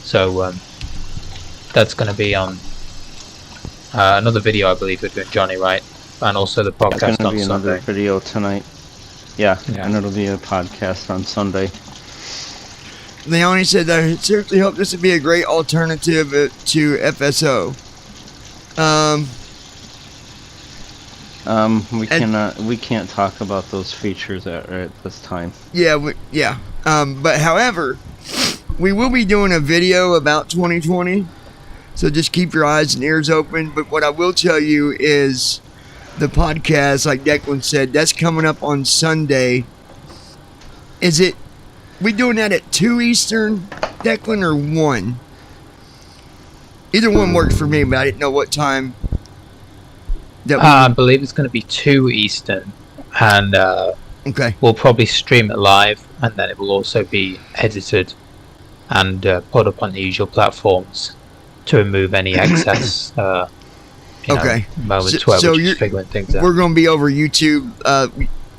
So that's going to be on another video, I believe, with Johnny, right? And also the podcast on Sunday.
Another video tonight. Yeah, and it'll be a podcast on Sunday.
Leonie said that I seriously hope this would be a great alternative to FSO.
We can't talk about those features at this time.
Yeah, but however, we will be doing a video about 2020, so just keep your eyes and ears open. But what I will tell you is the podcast, like Declan said, that's coming up on Sunday. Is it, we doing that at 2 Eastern, Declan, or 1? Either one works for me, but I didn't know what time.
I believe it's going to be 2 Eastern, and
okay.
We'll probably stream it live, and then it will also be edited and put up on the usual platforms to remove any excess.
Okay.
Moments where we're just figuring things out.
We're going to be over YouTube.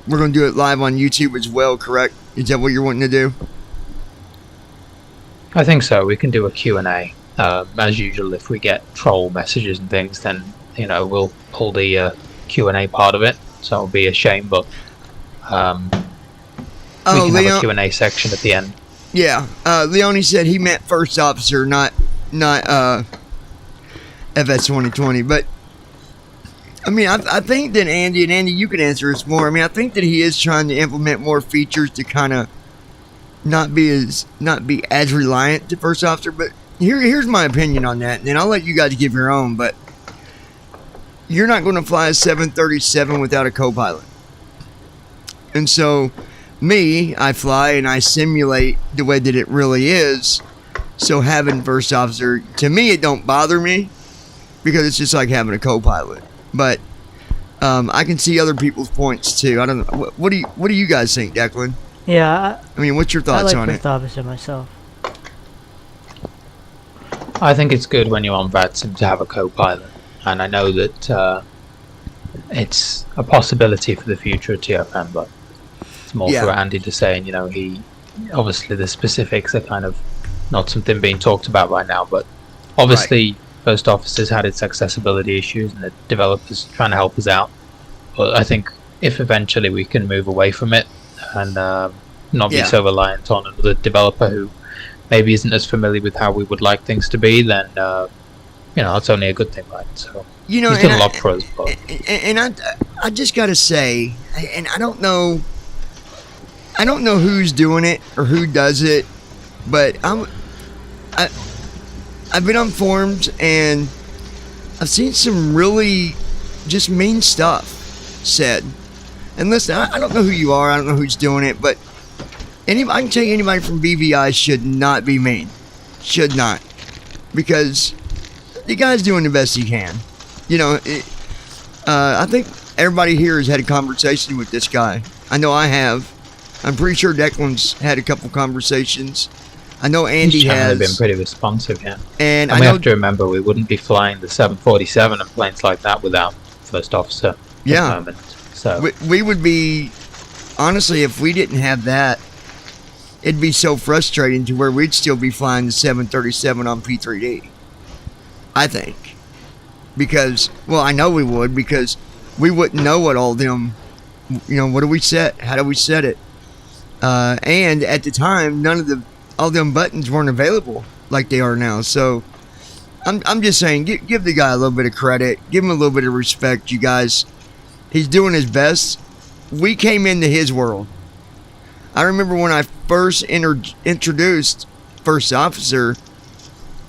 We're going to do it live on YouTube as well, correct? Is that what you're wanting to do?
I think so. We can do a Q&A. As usual, if we get troll messages and things, then we'll pull the Q&A part of it, so it'll be a shame, but we can have a Q&A section at the end.
Yeah, Leonie said he meant first officer, not FS 2020, but I mean, I think that Andy, you can answer this more. I mean, I think that he is trying to implement more features to kind of not be as reliant to first officer, but here's my opinion on that, and then I'll let you guys give your own, but you're not going to fly a 737 without a co-pilot. And so, I fly and I simulate the way that it really is. So having first officer, to me, it don't bother me because it's just like having a co-pilot. But I can see other people's points too. I don't know. What do you guys think, Declan?
Yeah.
I mean, what's your thoughts on it?
I like first officer myself.
I think it's good when you're on VATSIM to have a co-pilot. And I know that it's a possibility for the future of TFM, but it's more for Andy to say. And he obviously the specifics are kind of not something being talked about right now. But obviously, first officer's had its accessibility issues, and the developers trying to help us out. But I think if eventually we can move away from it and not be so reliant on another developer who maybe isn't as familiar with how we would like things to be, then it's only a good thing, right? So he's done a lot for us. But.
And I just gotta say, and I don't know who's doing it or who does it, but I've been on forums and I've seen some really just mean stuff said. And listen, I don't know who you are, I don't know who's doing it, but I can tell you anybody from BVI should not be mean. Should not. Because the guy's doing the best he can. I think everybody here has had a conversation with this guy. I know I have. I'm pretty sure Declan's had a couple conversations. I know Andy has.
He's been pretty responsive, yeah.
And
we have to remember we wouldn't be flying the 747 and planes like that without first officer at the moment. So
we would be, honestly, if we didn't have that, it'd be so frustrating to where we'd still be flying the 737 on p3d. I think. Because, I know we would, because we wouldn't know what all them, what do we set? How do we set it? And at the time, all them buttons weren't available like they are now. So I'm just saying, give the guy a little bit of credit. Give him a little bit of respect, you guys. He's doing his best. We came into his world. I remember when I first introduced First Officer,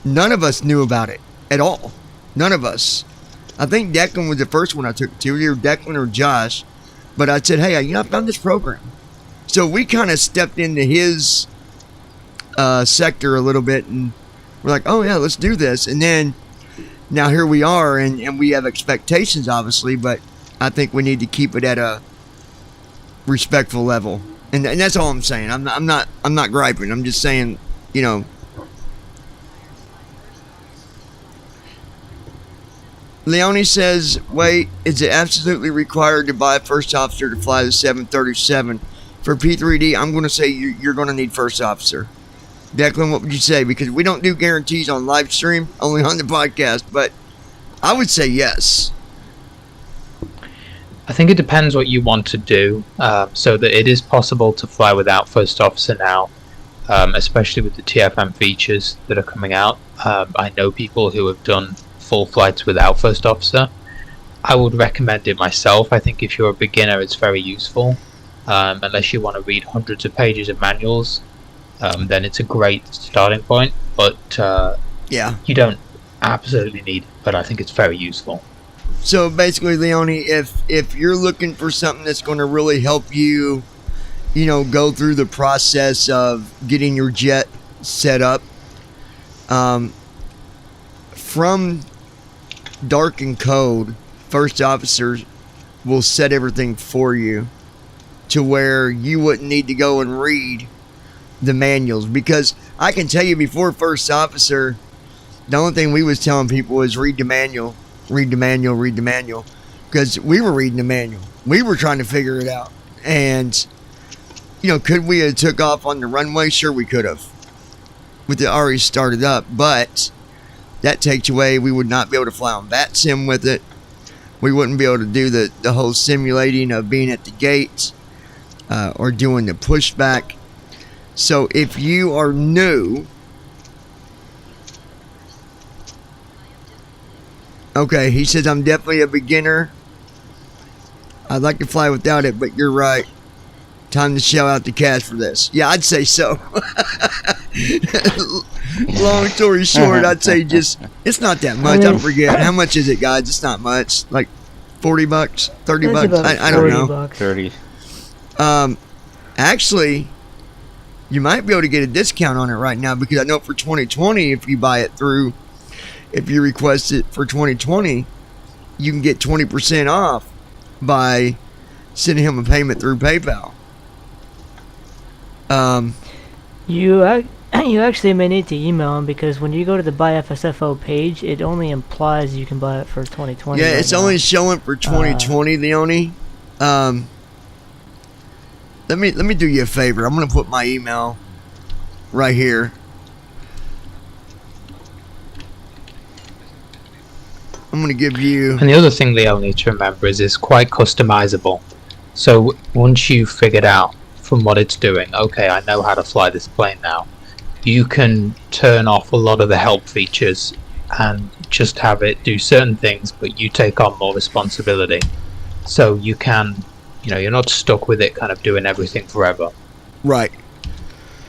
none of us knew about it at all. None of us. I think Declan was the first one I took it to, either Declan or Josh. But I said, hey, I found this program. So we kind of stepped into his sector a little bit, and we're like, oh yeah, let's do this. And then now here we are, and we have expectations, obviously, but I think we need to keep it at a respectful level. And that's all I'm saying. I'm not griping. I'm just saying, you know. Leone says, wait, is it absolutely required to buy a First Officer to fly the 737? For P3D, I'm going to say you're going to need First Officer. Declan, what would you say? Because we don't do guarantees on live stream, only on the podcast, but I would say yes.
I think it depends what you want to do, so that it is possible to fly without First Officer now, especially with the TFM features that are coming out. I know people who have done full flights without First Officer. I would recommend it myself. I think if you're a beginner, it's very useful. Unless you want to read hundreds of pages of manuals, then it's a great starting point. But
yeah,
you don't absolutely need it, but I think it's very useful.
So basically, Leone, if you're looking for something that's going to really help you, you know, go through the process of getting your jet set up, from dark and code, First Officers will set everything for you to where you wouldn't need to go and read the manuals. Because I can tell you, before First Officer, the only thing we was telling people is read the manual, read the manual, read the manual. Because we were reading the manual. We were trying to figure it out. And, you know, could we have took off on the runway? Sure, we could have. With it already started up. But that takes away, we would not be able to fly on bat sim with it. We wouldn't be able to do the whole simulating of being at the gate or doing the pushback. So if you are new, okay, he says, I'm definitely a beginner. I'd like to fly without it, but you're right. Time to shell out the cash for this. Yeah, I'd say so. Long story short, I'd say just, it's not that much. I forget. How much is it, guys? It's not much. Like $40, $30 bucks. I don't know.
Bucks.
30.
Actually, you might be able to get a discount on it right now, because I know for 2020, if you buy it through, if you request it for 2020, you can get 20% off by sending him a payment through PayPal.
You actually may need to email him, because when you go to the Buy FSFO page, it only implies you can buy it for 2020.
Yeah,
right
it's
now.
only showing for 2020, Leone. Let me do you a favor. I'm gonna put my email right here. I'm gonna give you.
And the other thing Leo needs to remember is it's quite customizable. So once you've figured out from what it's doing, okay, I know how to fly this plane now, you can turn off a lot of the help features and just have it do certain things, but you take on more responsibility. So you can, you know, you're not stuck with it kind of doing everything forever.
Right.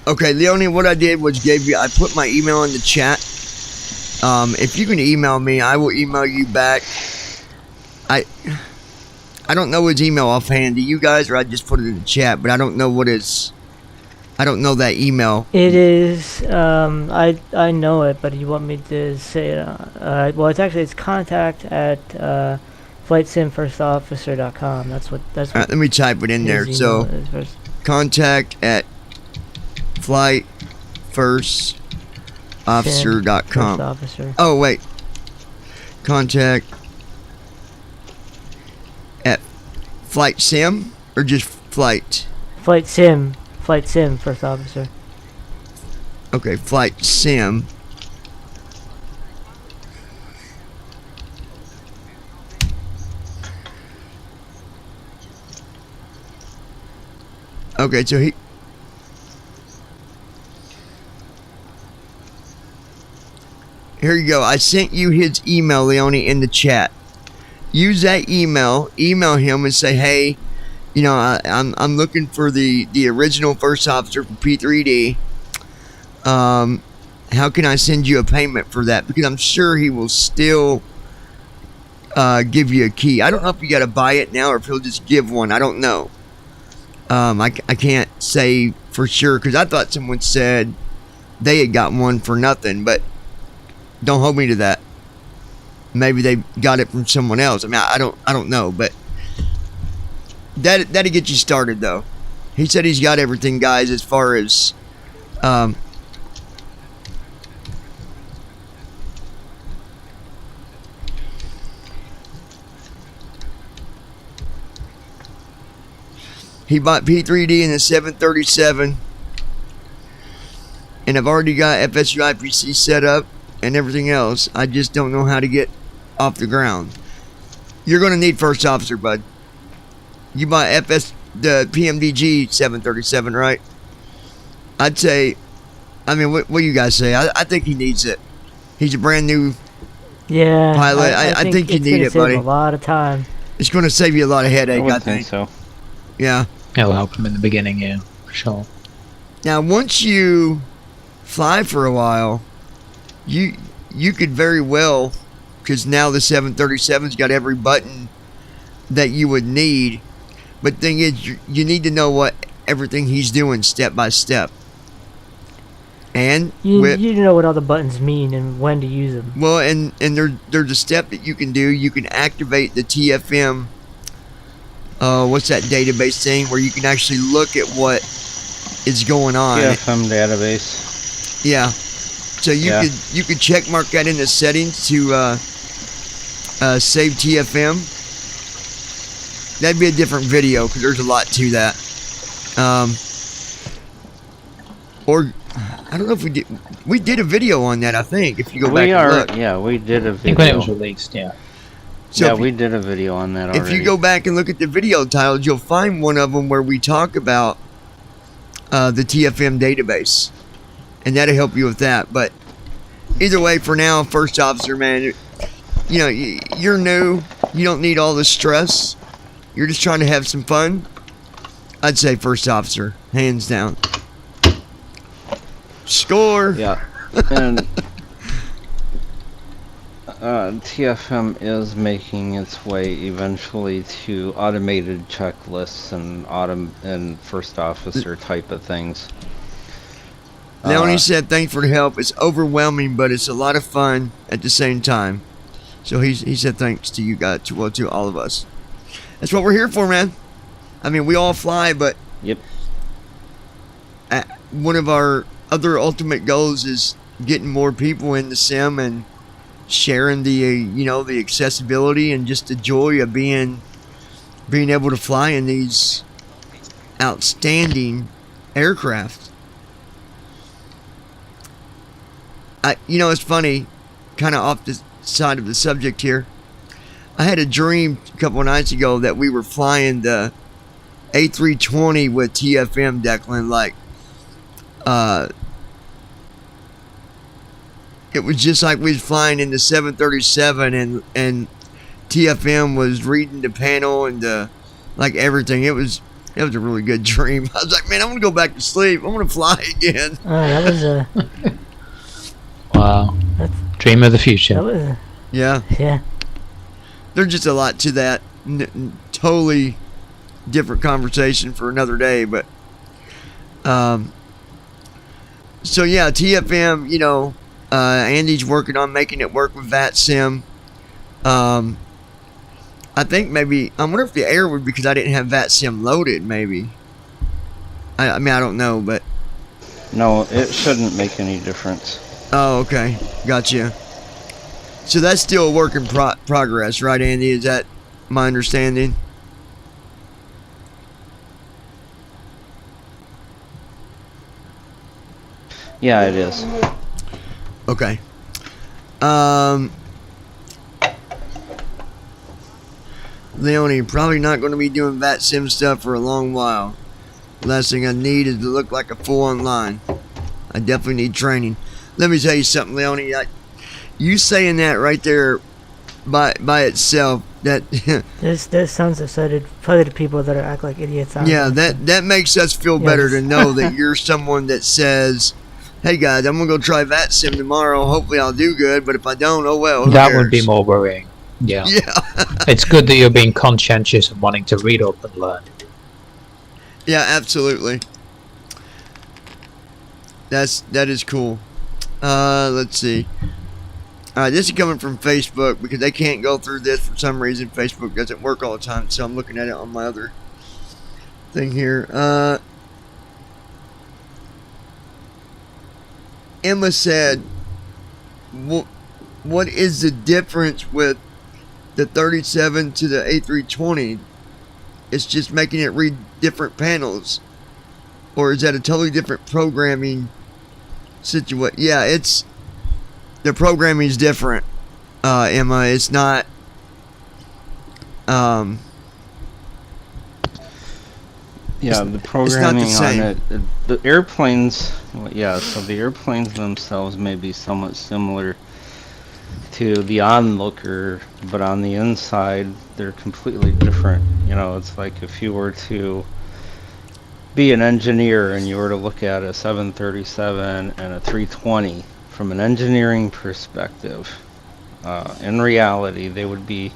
Okay, Leone, what I did was I put my email in the chat. If you can email me, I will email you back. I don't know his email offhand. Do you guys, or I just put it in the chat, but I don't know I don't know that email.
It is, I know it, but you want me to say it? Well, it's contact at flightsimfirstofficer.com. That's what.
All right, let me type it in there. So, contact at flightfirstofficer.com.
Officer.
Oh, wait. Contact at Flight Sim, or just Flight?
Flight Sim, First Officer.
Okay, Flight Sim. Okay, so Here you go. I sent you his email, Leone, in the chat. Use that email. Email him and say, hey, you know, I'm looking for the original first officer from p3d. How can I send you a payment for that? Because I'm sure he will still give you a key. I don't know if you got to buy it now or if he'll just give one. I don't know. I can't say for sure because I thought someone said they had got one for nothing, but don't hold me to that. Maybe they got it from someone else. I mean, I don't know, but that'll get you started though. He said he's got everything, guys, as far as he bought P3D in the 737, and I've already got FSU IPC set up and everything else. I just don't know how to get off the ground. You're going to need first officer, bud. You bought the PMDG 737, right? I'd say, I mean, what do you guys say? I think he needs it. He's a brand new pilot. I think you need it, buddy.
A lot of time.
It's going to save you a lot of headache,
I think so.
Yeah.
It'll help him in the beginning, yeah, for sure.
Now, once you fly for a while, you could very well, because now the 737's got every button that you would need. But the thing is, you need to know what everything he's doing step by step. And
you know what all the buttons mean and when to use them.
Well, and there's a step that you can do. You can activate the TFM. What's that database thing where you can actually look at what is going on?
TFM database.
Yeah. So you could check mark that in the settings to save TFM. That'd be a different video because there's a lot to that. Or I don't know if we did. We did a video on that. I think if you go back and look.
Yeah, we did a video.
I think when it was released, yeah.
So
yeah, we did a video on that already.
If you go back and look at the video titles, you'll find one of them where we talk about the TFM database, and that'll help you with that. But either way, for now, first officer, man, you know, you're new. You don't need all the stress. You're just trying to have some fun. I'd say first officer, hands down. Score.
Yeah, and TFM is making its way eventually to automated checklists and first officer type of things.
Leonie said, "Thanks for the help. It's overwhelming, but it's a lot of fun at the same time." So he said, "Thanks to you guys, to all of us. That's what we're here for, man. I mean, we all fly, but
yep.
One of our other ultimate goals is getting more people in the sim and sharing the the accessibility and just the joy of being able to fly in these outstanding aircraft." It's funny, kind of off the side of the subject here. I had a dream a couple of nights ago that we were flying the A320 with TFM, Declan. Like, it was just like we was flying in the 737 and TFM was reading the panel and like everything. It was a really good dream. I was like, man, I'm gonna go back to sleep. I'm gonna fly again.
That was a
wow. Dream of the future.
That was
yeah. There's just a lot to that. Totally different conversation for another day, but so yeah, TFM. Andy's working on making it work with VATSIM. I think maybe I wonder if the error would be because I didn't have VATSIM loaded. Maybe. I mean, I don't know, but
no, it shouldn't make any difference.
Oh, okay, gotcha. So that's still a work in progress, right, Andy? Is that my understanding?
Yeah, it is.
Okay. Leonie, probably not going to be doing VATSIM stuff for a long while. Last thing I need is to look like a fool online. I definitely need training. Let me tell you something, Leonie. You saying that right there by itself, that
There's sons of probably the people that act like idiots.
yeah, that makes us feel better to know that you're someone that says, hey guys, I'm gonna go try VAT Sim tomorrow. Hopefully I'll do good, but if I don't, oh well.
That would be more worrying. Yeah.
Yeah.
It's good that you're being conscientious and wanting to read up and learn.
Yeah, absolutely. That is cool. Let's see. Alright, this is coming from Facebook because they can't go through this for some reason. Facebook doesn't work all the time, so I'm looking at it on my other thing here. Emma said, what is the difference with the 37 to the A320? It's just making it read different panels. Or is that a totally different programming situation? Yeah, the programming is different, Emma. It's not.
Yeah, the programming on it. The airplanes. Yeah, so the airplanes themselves may be somewhat similar to the onlooker, but on the inside they're completely different. You know, it's like if you were to be an engineer and you were to look at a 737 and a 320 from an engineering perspective, in reality they would be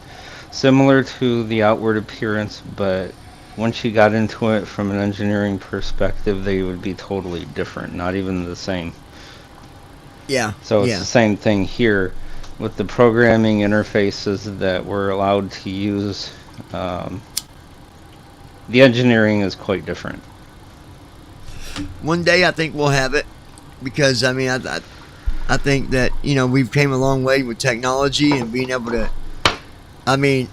similar to the outward appearance, but once you got into it from an engineering perspective, they would be totally different, not even the same.
Yeah.
So it's the same thing here with the programming interfaces that we're allowed to use. The engineering is quite different.
One day I think we'll have it, because I mean I think that, you know, we've came a long way with technology and being able to. I mean,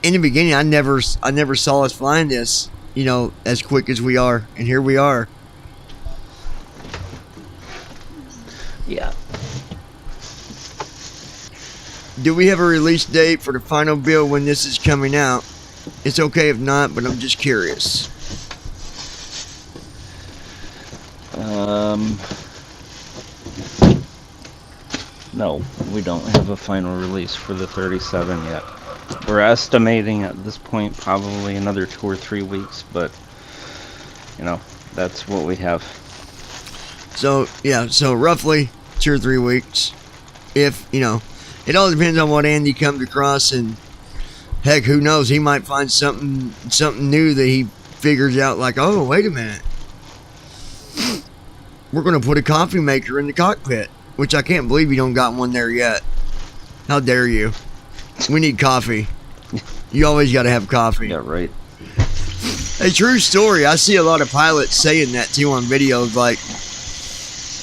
in the beginning, I never saw us flying this, you know, as quick as we are, and here we are.
Yeah.
Do we have a release date for the final build when this is coming out? It's okay if not, but I'm just curious.
No, we don't have a final release for the 37 yet. We're estimating at this point probably another 2 or 3 weeks, but you know, that's what we have.
So yeah, so roughly 2 or 3 weeks. If, you know, it all depends on what Andy comes across, and heck, who knows, he might find something new that he figures out, like, oh, wait a minute, we're gonna put a coffee maker in the cockpit, which I can't believe you don't got one there yet. How dare you? We need coffee. You always got to have coffee.
Yeah, right.
A true story. I see a lot of pilots saying that too on videos, like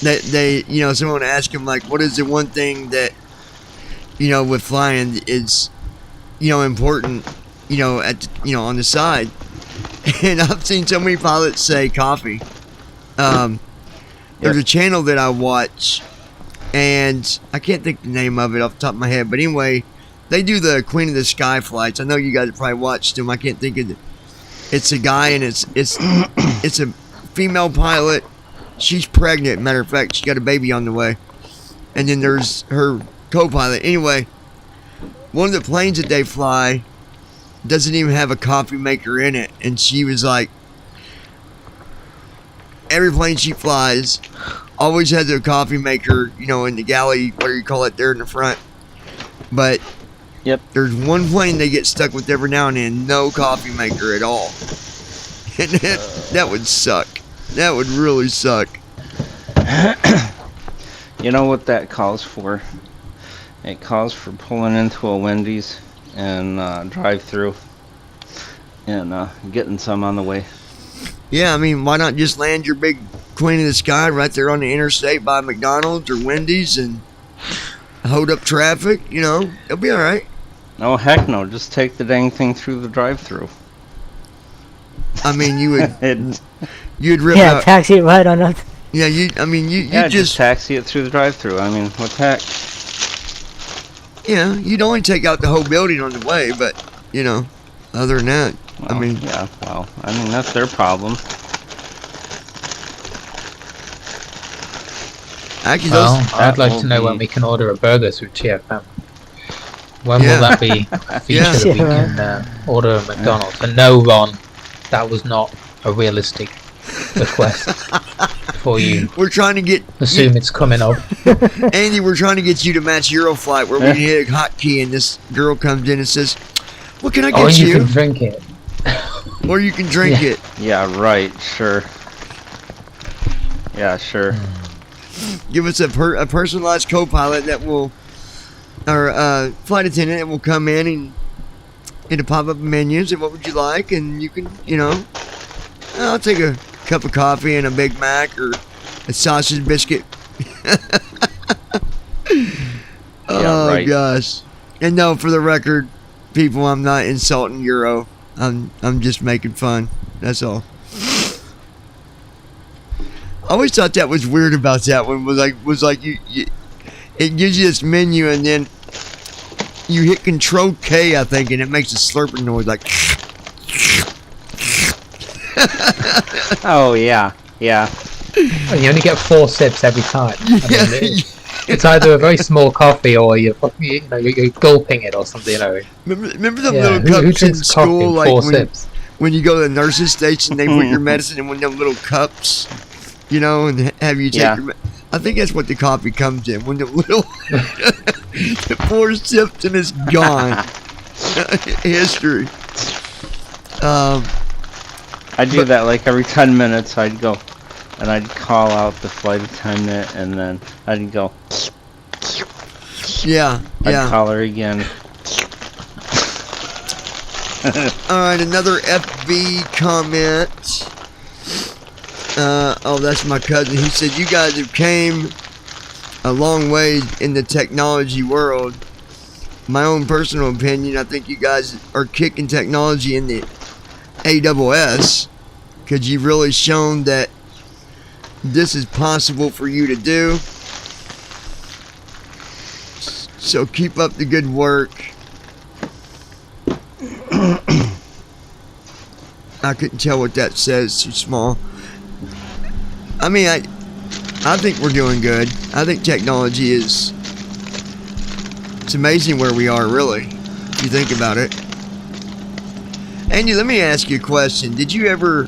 that they, you know, someone ask them, like, what is the one thing that, you know, with flying is, you know, important, you know, on the side. And I've seen so many pilots say coffee. There's a channel that I watch, and I can't think the name of it off the top of my head, but anyway, they do the Queen of the Sky flights. I know you guys have probably watched them. I can't think of it. It's a guy, and it's a female pilot. She's pregnant. Matter of fact, she got a baby on the way. And then there's her co-pilot. Anyway, one of the planes that they fly doesn't even have a coffee maker in it, and she was like, every plane she flies always has a coffee maker, you know, in the galley, whatever you call it, there in the front. But
yep,
there's one plane they get stuck with every now and then, no coffee maker at all. And that would suck. That would really suck.
You know what that calls for? It calls for pulling into a Wendy's and drive-through and getting some on the way.
Yeah, I mean, why not just land your big Queen of the Sky right there on the interstate by McDonald's or Wendy's and hold up traffic? You know, it'll be all right.
Oh, heck no. Just take the dang thing through the drive-thru.
I mean, you would... You'd rip out...
taxi it right on up.
Yeah, you
just taxi it through the drive-thru. I mean, what the heck?
Yeah, you'd only take out the whole building on the way, but, you know, other than that,
well,
I mean...
Yeah, well, I mean, that's their problem.
Actually,
Well,
those.
I'd like
will
to know when
be-
we can order a burger through TFM. When
Yeah.
will that be a feature
Yeah.
that we
Yeah,
can order a McDonald's? And no, Ron, that was not a realistic request for you.
We're trying to get
Assume it's coming up.
Andy. We're trying to get you to match Euroflight, where we can hit a hotkey and this girl comes in and says, "What can I
Or
get
you
you?"
can drink it.
Or you can drink
Yeah.
it.
Yeah, right, sure. Yeah, sure.
Give us a personalized co-pilot that will, or flight attendant that will come in and it'll pop up a menu and say, "What would you like?" And you can, I'll take a cup of coffee and a Big Mac or a sausage biscuit. Oh
right.
gosh! And no, for the record, people, I'm not insulting Euro. I'm just making fun. That's all. I always thought that was weird about that one. Was like you it gives you this menu and then you hit Control K, I think, and it makes a slurping noise like.
Oh, yeah, yeah.
And you only get 4 sips every time.
Yeah.
I mean, it's either a very small coffee or you're gulping it or something.
Remember the
Yeah,
little
who
cups in
drinks coffee
school,
in
like
4
when,
sips?
when you go to the nurse's station, they put your medicine in one of them little cups, and have you take
Yeah.
your. I think that's what the coffee comes in. When the little the 4 sips and it's gone. History.
I'd do that like every 10 minutes. I'd go and I'd call out the flight attendant and then I'd go.
Yeah.
I'd call her again.
All right, another FB comment. That's my cousin. He said, "You guys have came a long way in the technology world. My own personal opinion, I think you guys are kicking technology in the AWS because you've really shown that this is possible for you to do. So keep up the good work." I couldn't tell what that says. Too small. I mean, I think we're doing good. I think technology is. It's amazing where we are, really, if you think about it. Andy, let me ask you a question. Did you ever,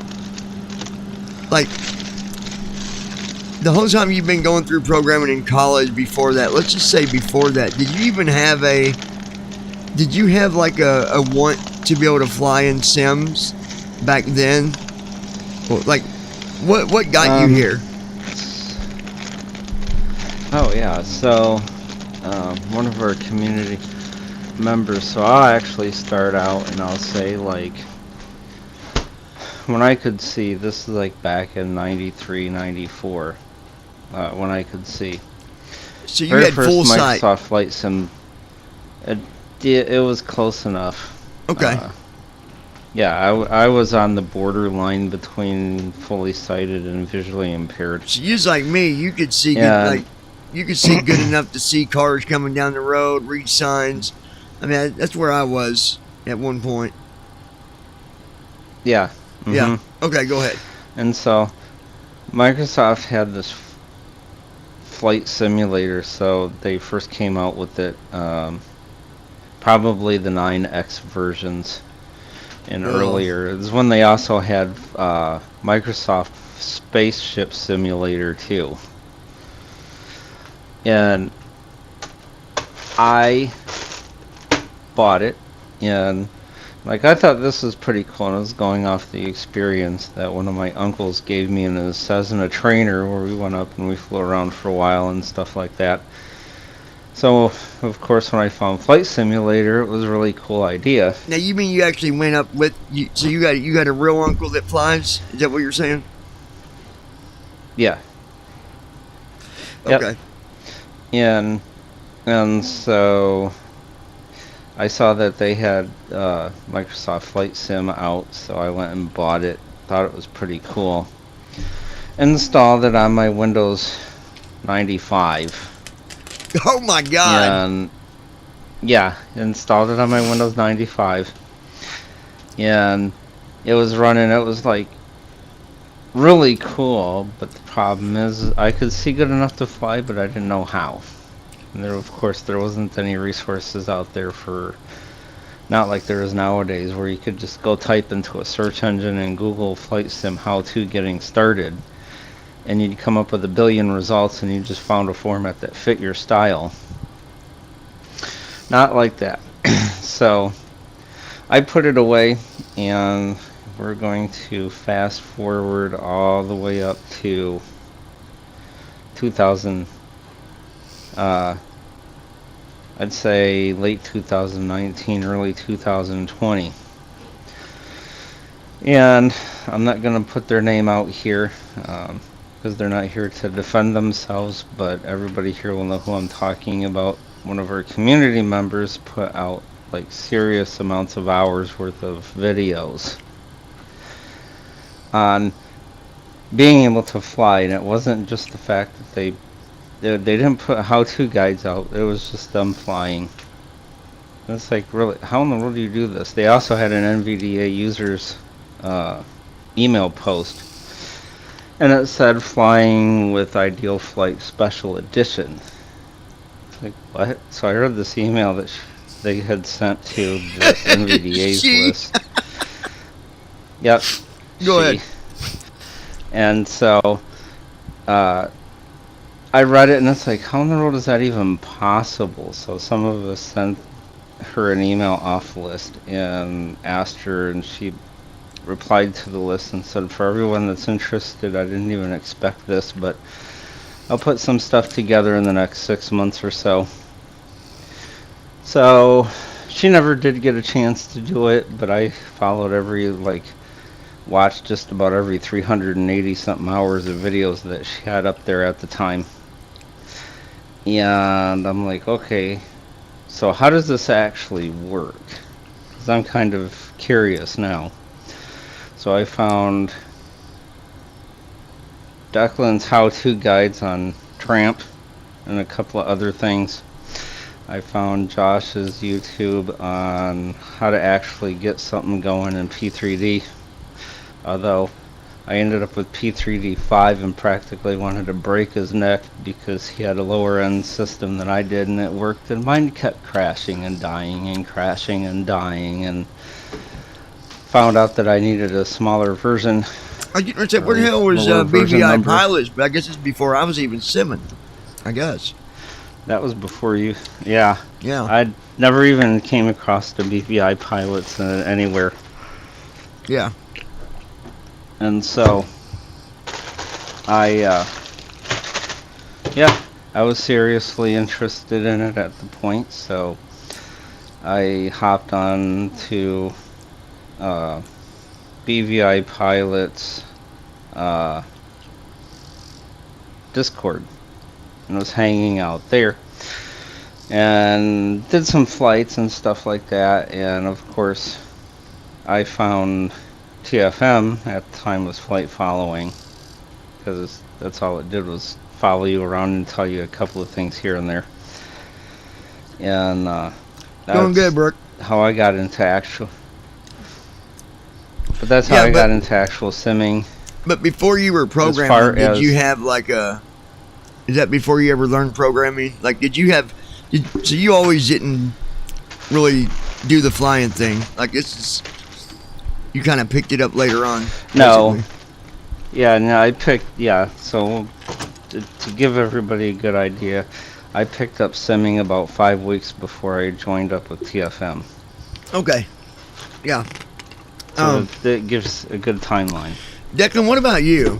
the whole time you've been going through programming in college before that, let's just say before that, did you even have a want to be able to fly in sims back then? Well, what got you here?
Oh yeah, so one of our community members, so I'll actually start out and I'll say when I could see, this is back in 93, 94, when I could see.
So you
Very
had
first
full sight.
Microsoft Flight Sim, it was close enough.
Okay.
Yeah, I was on the borderline between fully sighted and visually impaired.
So you was like me. You could see you could see good enough to see cars coming down the road, read signs. I mean, that's where I was at one point.
Yeah.
Yeah. Okay, go ahead.
And so Microsoft had this flight simulator, so they first came out with it, probably the 9X versions and earlier. It was when they also had Microsoft Spaceship Simulator too. And I bought it, and I thought this was pretty cool, and I was going off the experience that one of my uncles gave me in his Cessna trainer, where we went up and we flew around for a while and stuff like that. So, of course, when I found Flight Simulator, it was a really cool idea.
Now, you mean you actually went up with you? So you got a real uncle that flies? Is that what you're saying?
Yeah.
Okay.
Yep. And so I saw that they had Microsoft Flight Sim out, so I went and bought it. Thought it was pretty cool. Installed it on my Windows 95.
Oh my God!
And yeah, installed it on my Windows 95, and it was running. It was really cool, but the problem is I could see good enough to fly, but I didn't know how. And there, of course, there wasn't any resources out there for, not like there is nowadays, where you could just go type into a search engine and Google flight sim how to getting started, and you'd come up with a billion results, and you just found a format that fit your style. Not like that. So I put it away, and we're going to fast forward all the way up to 2000, I'd say late 2019, early 2020. And I'm not going to put their name out here because they're not here to defend themselves, but everybody here will know who I'm talking about. One of our community members put out like serious amounts of hours worth of videos on being able to fly, and it wasn't just the fact that they didn't put how-to guides out, it was just them flying. It's like, really, how in the world do you do this? They also had an NVDA users email post, and it said flying with Ideal Flight Special Edition. Like, what? So I read this email that they had sent to the NVDA's list. Yep.
Go ahead.
And so I read it, and it's like, how in the world is that even possible? So some of us sent her an email off the list and asked her, and she replied to the list and said, for everyone that's interested, I didn't even expect this, but I'll put some stuff together in the next 6 months or so. So she never did get a chance to do it, but I followed watched just about every 380 something hours of videos that she had up there at the time. And I'm like, okay, so how does this actually work? Because I'm kind of curious now. So I found Declan's how-to guides on Tramp and a couple of other things. I found Josh's YouTube on how to actually get something going in p3d, although I ended up with p3d 5 and practically wanted to break his neck because he had a lower end system than I did, and it worked, and mine kept crashing and dying and crashing and dying, and found out that I needed a smaller version.
I didn't say, where the hell was BVI Pilots? But I guess it's before I was even simming, I guess.
That was before you. Yeah.
Yeah.
I never even came across the BVI Pilots anywhere.
Yeah.
And so I was seriously interested in it at the point, so I hopped on to BVI Pilots Discord and was hanging out there and did some flights and stuff like that. And of course I found TFM at the time was flight following, because that's all it did was follow you around and tell you a couple of things here and there. And
going good, Brooke.
How I got into actual. But that's how I got into actual simming.
But before you were programming, did you have like a? Is that before you ever learned programming? Like, did you have? So you always didn't really do the flying thing. Like, this is. You kind of picked it up later on.
No. Yeah, no, I picked. Yeah, so to give everybody a good idea, I picked up simming about 5 weeks before I joined up with TFM.
Okay. Yeah.
So that gives a good timeline.
Declan, what about you?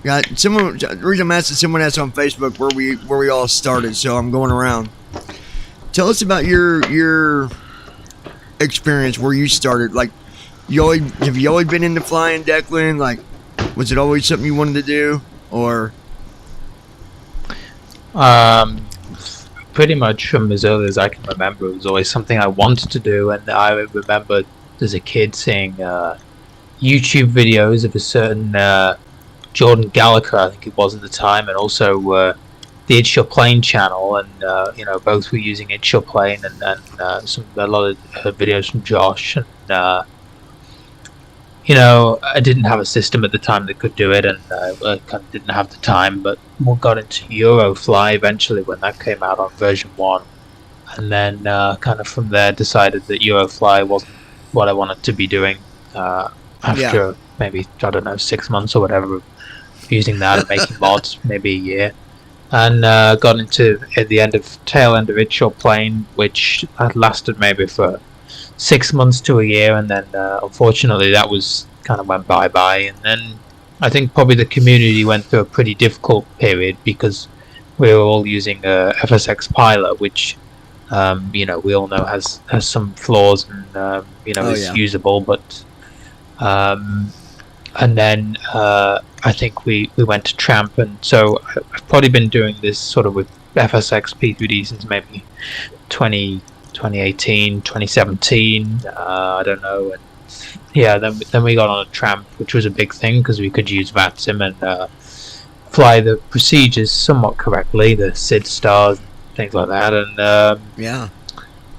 Yeah, the reason I'm asking, someone asked on Facebook where we all started, so I'm going around. Tell us about your experience where you started. Like, have you always been into flying, Declan? Like, was it always something you wanted to do, or?
Pretty much from as early as I can remember, it was always something I wanted to do, and I remember as a kid seeing YouTube videos of a certain Jordan Gallagher, I think it was at the time, and also the It's Your Plane channel, and both were using It's Your Plane, and a lot of videos from Josh, and I didn't have a system at the time that could do it, and I kind of didn't have the time. But we got into Eurofly eventually when that came out on version 1, and then kind of from there decided that Eurofly wasn't what I wanted to be doing after maybe, I don't know, 6 months or whatever, using that and making mods, maybe a year. And got into at the tail end of It's Your Plane, which had lasted maybe for 6 months to a year, and then unfortunately that was kind of went bye-bye. And then I think probably the community went through a pretty difficult period because we were all using FSX Pilot, which we all know has some flaws and is usable, but and then I think we went to Tramp, and so I've probably been doing this sort of with FSX p3d since maybe 2018, 2017, I don't know. And then we got on a Tramp, which was a big thing because we could use VATSIM and fly the procedures somewhat correctly, the SID stars, things like that. And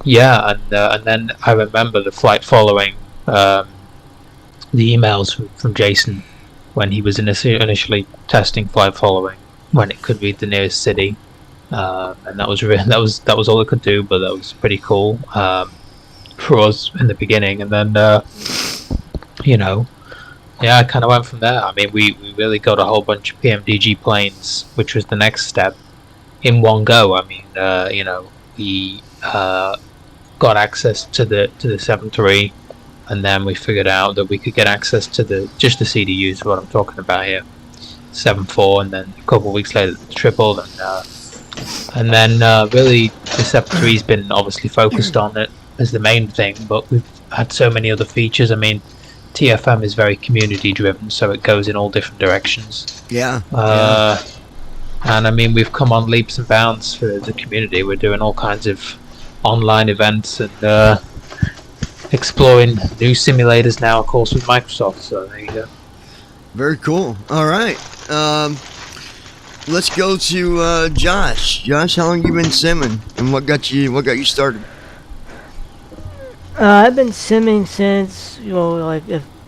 and then I remember the flight following, the emails from Jason when he was initially testing flight following, when it could read the nearest city. And that was all it could do, but that was pretty cool for us in the beginning. And then I kind of went from there. I mean, we really got a whole bunch of PMDG planes, which was the next step, in one go. I mean, we got access to the 7.3, and then we figured out that we could get access to just the CDUs, what I'm talking about here, 7.4, and then a couple of weeks later the triple, and then really the 7.3's been obviously focused on it as the main thing, but we've had so many other features. I mean, TFM is very community driven, so it goes in all different directions. And I mean, we've come on leaps and bounds for the community. We're doing all kinds of online events and exploring new simulators now, of course, with Microsoft. So there you go.
Very cool. All right. Let's go to Josh. Josh, how long you been simming, and what got you started?
I've been simming since,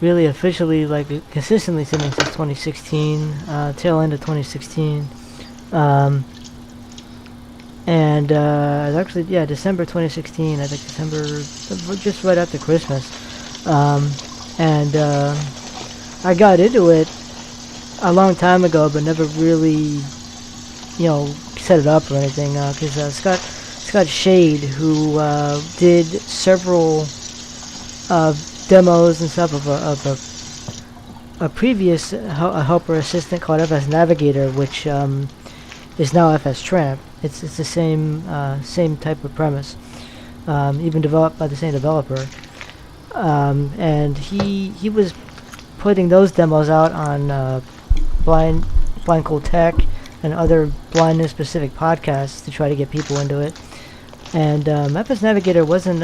really officially, consistently simming since 2016, tail end of 2016. And actually, December 2016, I think December, just right after Christmas. And I got into it a long time ago, but never really, set it up or anything, because Scott Shade, who did several demos and stuff of a previous helper assistant called FS Navigator, which is now FS Tramp. It's the same type of premise, even developed by the same developer. And he was putting those demos out on Blind Cool Tech and other blindness specific podcasts to try to get people into it. And FS Navigator wasn't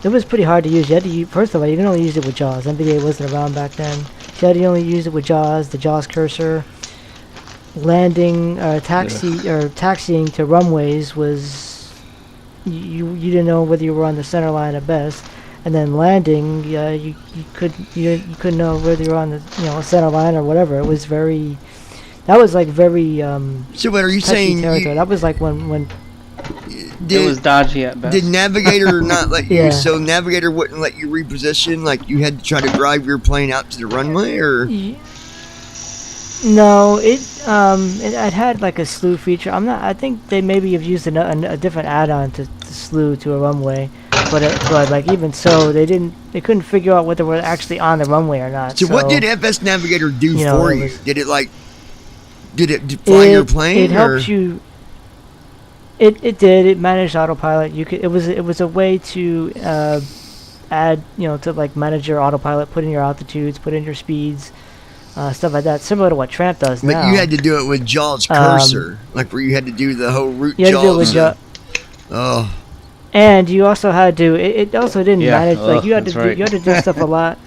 it was pretty hard to use. You had to use, first of all, you can only use it with JAWS. NVDA wasn't around back then. So you had to only use it with JAWS, the JAWS cursor. Landing taxiing to runways was you didn't know whether you were on the center line at best, and then landing you couldn't know whether you were on the center line or whatever. It was very so what are you saying? That was like when
it was dodgy at best.
Did Navigator not let you? So Navigator wouldn't let you reposition. Like you had to try to drive your plane out to the runway, or?
No, it had like a slew feature. I think they maybe have used a different add-on to slew to a runway, but even so, they couldn't figure out whether we're actually on the runway or not.
So what did FS Navigator do for you? Did it fly your plane?
It helped you. It did. It managed autopilot. It was a way to add to manage your autopilot, put in your altitudes, put in your speeds. Stuff like that, similar to what Tramp does now.
But you had to do it with JAWS cursor, where you had to do the whole route
you had
JAWS.
To do it with
oh.
And you also had to. It also didn't manage. You had to do. You had to do stuff a lot.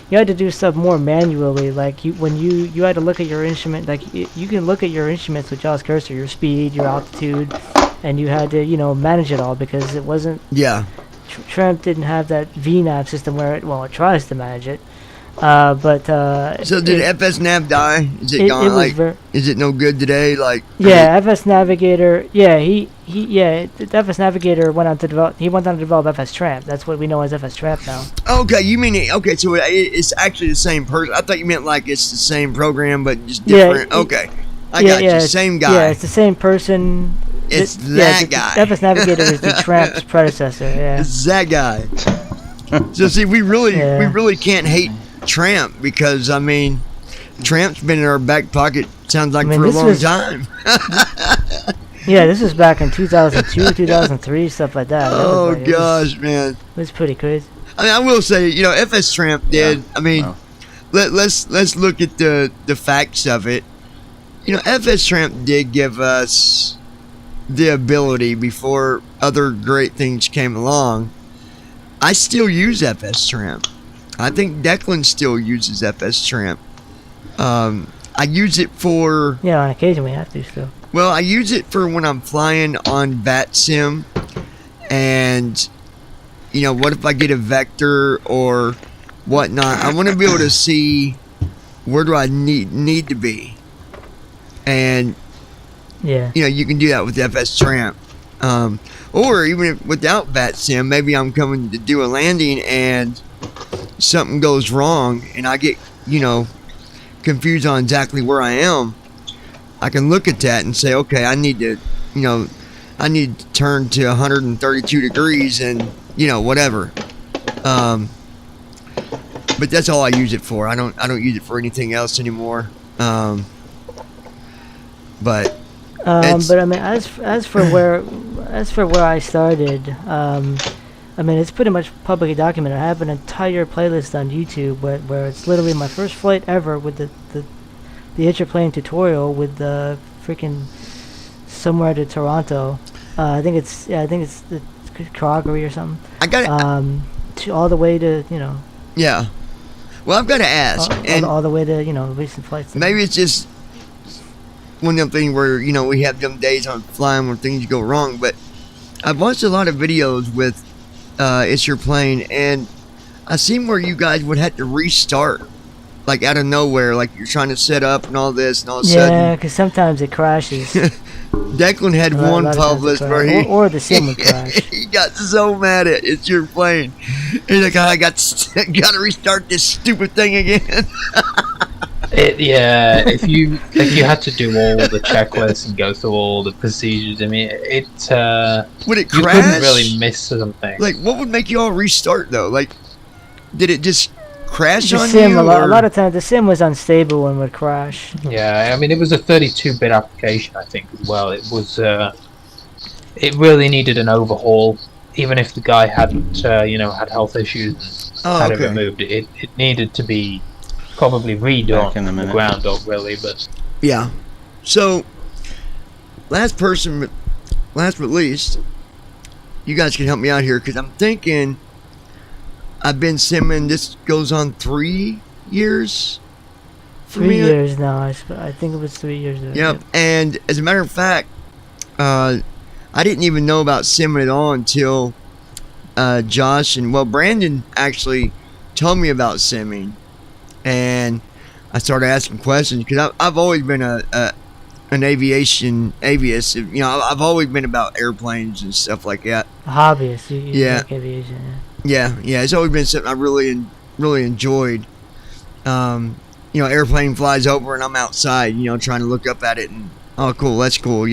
You had to do stuff more manually. When you had to look at your instrument. You can look at your instruments with JAWS cursor, your speed, your altitude, and you had to manage it all because it wasn't.
Yeah.
Tramp didn't have that VNAV system where it tries to manage it.
So did FS Nav die? Is it gone? Like, is it no good today? Like,
yeah, FS Navigator. Yeah, the FS Navigator went on to develop. He went on to develop FS Tramp. That's what we know as FS Tramp now.
Okay, you mean okay? So it's actually the same person. I thought you meant like it's the same program but just different. Okay, I got you. Same guy.
Yeah, it's the same person.
It's that guy.
FS Navigator is the Tramp's predecessor. Yeah,
it's that guy. So see, we really can't hate Tramp because I mean, Tramp's been in our back pocket. Sounds like for a long time.
Yeah, this was back in 2002, 2003, stuff like that.
Oh gosh, man,
it was pretty crazy.
I mean, I will say, FS Tramp did. Yeah. I mean, let's look at the facts of it. FS Tramp did give us the ability before other great things came along. I still use FS Tramp. I think Declan still uses FS Tramp. I use it for...
Yeah, on occasion we have to still.
Well, I use it for when I'm flying on VATSIM and, what if I get a vector or whatnot. I want to be able to see where do I need to be. And, you can do that with FS Tramp. Or even without VATSIM, maybe I'm coming to do a landing and something goes wrong and I get, confused on exactly where I am. I can look at that and say, okay, I need to turn to 132 degrees and, whatever. But that's all I use it for. I don't use it for anything else anymore. But
I mean, as for where I started, I mean, it's pretty much publicly documented. I have an entire playlist on YouTube where it's literally my first flight ever with the interplane tutorial with the freaking somewhere to Toronto. I think it's the Calgary or something.
I got
it. All the way to
Yeah. Well, I've got to ask.
All the way to recent flights.
Maybe it's just one of them things where we have them days on flying where things go wrong. But I've watched a lot of videos with It's Your Plane, and I've seen where you guys would have to restart, like out of nowhere, like you're trying to set up and all this, and all of a sudden.
Yeah, because sometimes it crashes.
Declan had one published where he
or the sim would crash.
He got so mad at It's Your Plane. He's like, I got to restart this stupid thing again.
If you had to do all the checklists and go through all the procedures, I mean,
would it crash?
You couldn't really miss something.
Like, what would make you all restart though? Like, did it just crash on
sim,
you?
A lot of times the sim was unstable and would crash.
Yeah, I mean, it was a 32-bit application, I think, as well. It was, it really needed an overhaul, even if the guy hadn't, had health issues and had it removed. It needed to be probably redone from the ground up, really, but...
Yeah. So, last but least, you guys can help me out here, because I'm thinking I've been simming, this goes on 3 years?
3 years now, I think it was 3 years ago.
Yep, and as a matter of fact, I didn't even know about simming at all until Josh and, Brandon actually told me about simming. And I started asking questions because I've always been an aviist. I've always been about airplanes and stuff like that.
A hobbyist, you
yeah.
Like aviation.
Yeah. It's always been something I really enjoyed. Airplane flies over and I'm outside, trying to look up at it and oh, cool, that's cool,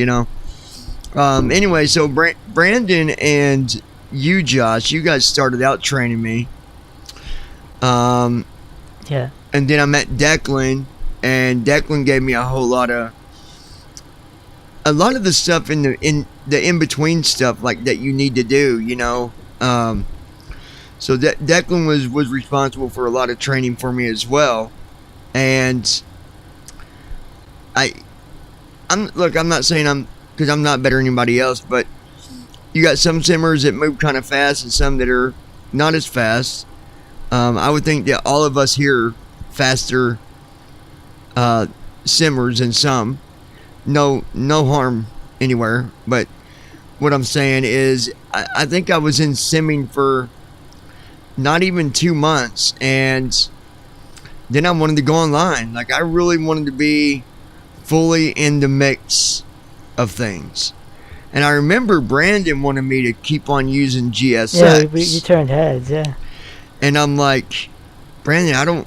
Anyway, so Brandon and you, Josh, you guys started out training me.
Yeah.
And then I met Declan, and Declan gave me a lot of the stuff in the in-between stuff like that you need to do, So Declan was responsible for a lot of training for me as well. And I'm not saying because I'm not better than anybody else, but you got some simmers that move kind of fast and some that are not as fast. I would think that all of us here faster simmers than some. No harm anywhere, but what I'm saying is I think I was in simming for not even 2 months, and then I wanted to go online. Like, I really wanted to be fully in the mix of things. And I remember Brandon wanted me to keep on using GSX.
Yeah, you turned heads, yeah.
And I'm like, Brandon, I don't.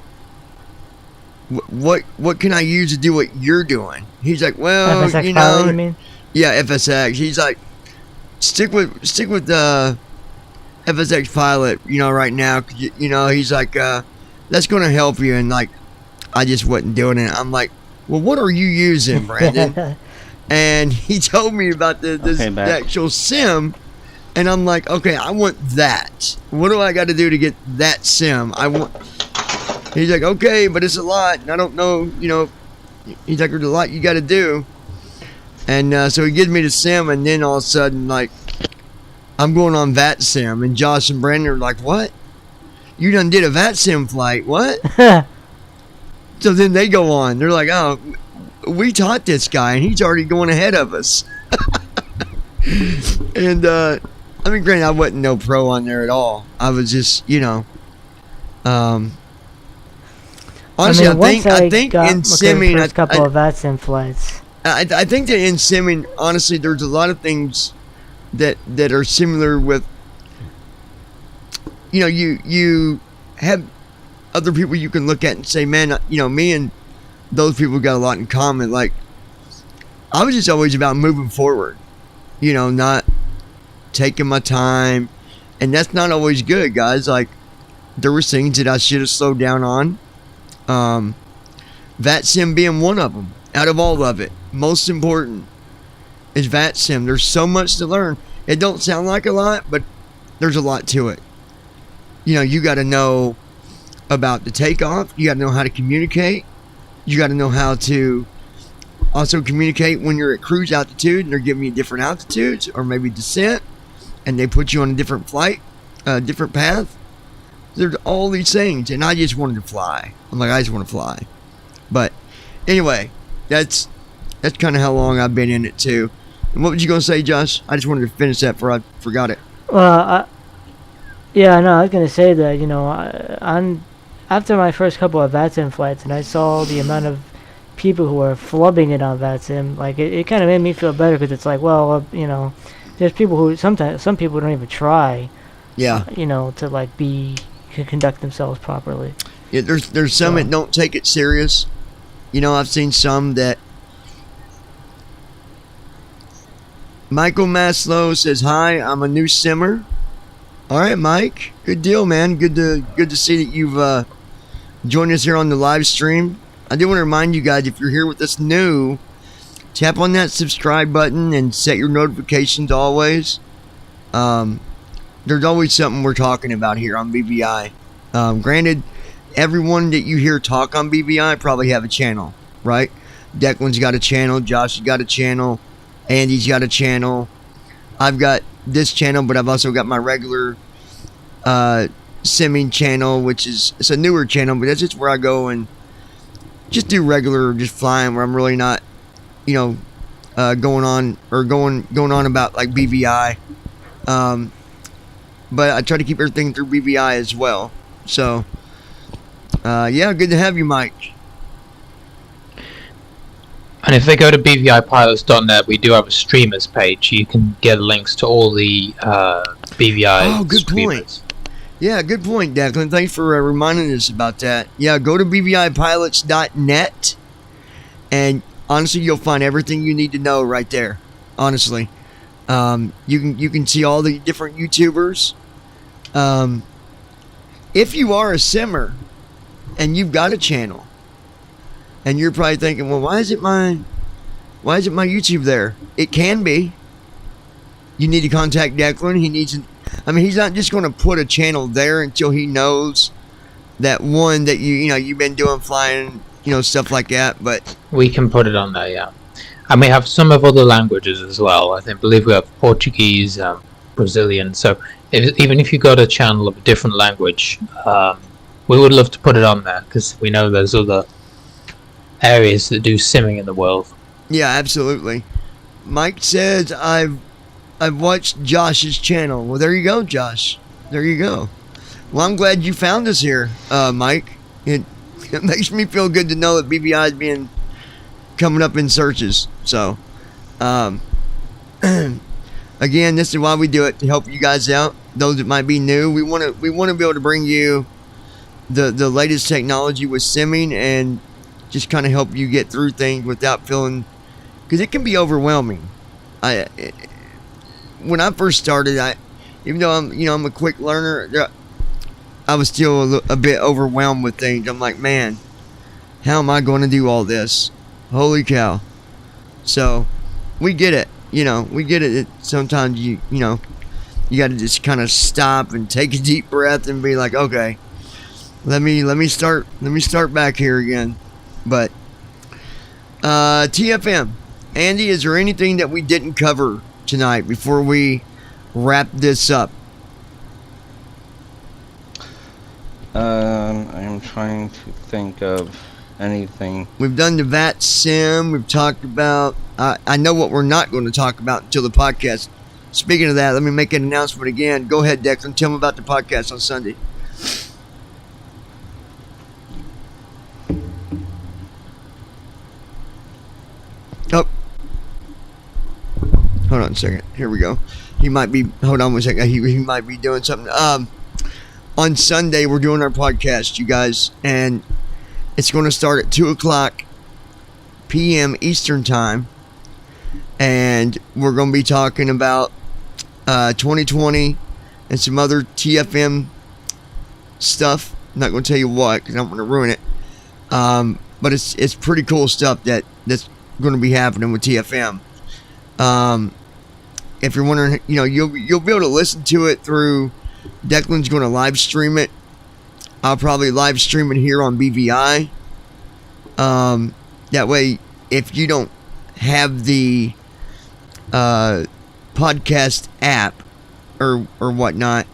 What can I use to do what you're doing? He's like, well,
FSX
you know,
pilot, you mean?
yeah, FSX. He's like, stick with the FSX pilot, you know, right now. You know, he's like, that's going to help you. And like, I just wasn't doing it. I'm like, well, what are you using, Brandon? And he told me about the actual sim. And I'm like, okay, I want that. What do I got to do to get that sim? He's like, okay, but it's a lot. And I don't know, you know. He's like, there's a lot you got to do. And so he gives me the sim, and then all of a sudden, like, I'm going on VAT sim. And Josh and Brandon are like, what? You done did a VAT sim flight. What? So then they go on. They're like, oh, we taught this guy, and he's already going ahead of us. And, I mean, granted, I wasn't no pro on there at all. I was just, you know, honestly, I think in simming,
first couple of VATSIM flights.
I think that in simming, honestly, there's a lot of things that are similar with, you know, you have other people you can look at and say, man, you know, me and those people got a lot in common. Like, I was just always about moving forward, you know, not taking my time, and that's not always good, guys. Like, there were things that I should have slowed down on. VATSIM being one of them. Out of all of it, most important is VATSIM. There's so much to learn. It don't sound like a lot, but there's a lot to it. You know, you got to know about the takeoff. You got to know how to communicate. You got to know how to also communicate when you're at cruise altitude and they're giving you different altitudes or maybe descent, and they put you on a different flight, different path. There's all these things, and I just wanted to fly. I'm like, I just want to fly. But anyway, that's kind of how long I've been in it too. And what was you gonna say, Josh? I just wanted to finish that before I forgot it.
Well, yeah, no, I was gonna say that, you know, after my first couple of VATSIM flights, and I saw the amount of people who are flubbing it on VATSIM, like it kind of made me feel better, because it's like, well, you know, there's people who some people don't even try.
Yeah.
You know, to like conduct themselves properly.
Yeah, there's some that don't take it serious. You know, I've seen some that. Michael Maslow says, hi, I'm a new simmer. All right, Mike. Good deal, man. Good to see that you've joined us here on the live stream. I do want to remind you guys, if you're here with us new, tap on that subscribe button and set your notifications always. There's always something we're talking about here on BBI. Granted, everyone that you hear talk on BBI probably have a channel, right? Declan's got a channel. Josh has got a channel. Andy's got a channel. I've got this channel, but I've also got my regular simming channel, which is, it's a newer channel, but that's just where I go and just do regular, just flying, where I'm really not, you know, going on about like BBI. But I try to keep everything through BBI as well. So, yeah, good to have you, Mike.
And if they go to bvipilots.net, we do have a streamers page. You can get links to all the BVI
good
streamers.
Point. Yeah, good point, Declan. Thanks for reminding us about that. Yeah, go to bvipilots.net, and honestly, you'll find everything you need to know right there. Honestly, you can see all the different YouTubers. If you are a simmer and you've got a channel, and you're probably thinking, well, why isn't my YouTube there? It can be. You need to contact Declan. He's not just going to put a channel there until he knows that one that you've been doing flying, stuff like that. But
we can put it on there, yeah. And we have some of other languages as well. I believe we have Portuguese, Brazilian. So even if you got a channel of a different language, we would love to put it on there, because we know there's other areas that do simming in the world.
Yeah, absolutely. Mike says, I've I've watched Josh's channel. Well, there you go, Josh. There you go. Well, I'm glad you found us here, Mike. It makes me feel good to know that BVI is coming up in searches. So, again, this is why we do it, to help you guys out. Those that might be new, we want to be able to bring you the latest technology with simming and just kind of help you get through things without feeling, because it can be overwhelming. When I first started, even though I'm a quick learner, I was still a bit overwhelmed with things. I'm like, man, how am I going to do all this? Holy cow. So we get it. We get it. Sometimes you got to just kind of stop and take a deep breath and be like, okay, let me start back here again. But TFM, Andy, is there anything that we didn't cover tonight before we wrap this up?
I'm trying to think of anything.
We've done the VAT sim. We've talked about. I know what we're not going to talk about until the podcast. Speaking of that, let me make an announcement again. Go ahead, Declan. Tell them about the podcast on Sunday. Oh. Hold on a second. Here we go. He might be. Hold on one second. He might be doing something. On Sunday, we're doing our podcast, you guys, and it's going to start at 2:00 p.m. Eastern Time, and we're going to be talking about 2020 and some other TFM stuff. I'm not going to tell you what, because I don't want to ruin it, but it's pretty cool stuff that's going to be happening with TFM. If you're wondering, you'll be able to listen to it through. Declan's going to live stream it. I'll probably live stream it here on BVI. That way, if you don't have the podcast app or whatnot,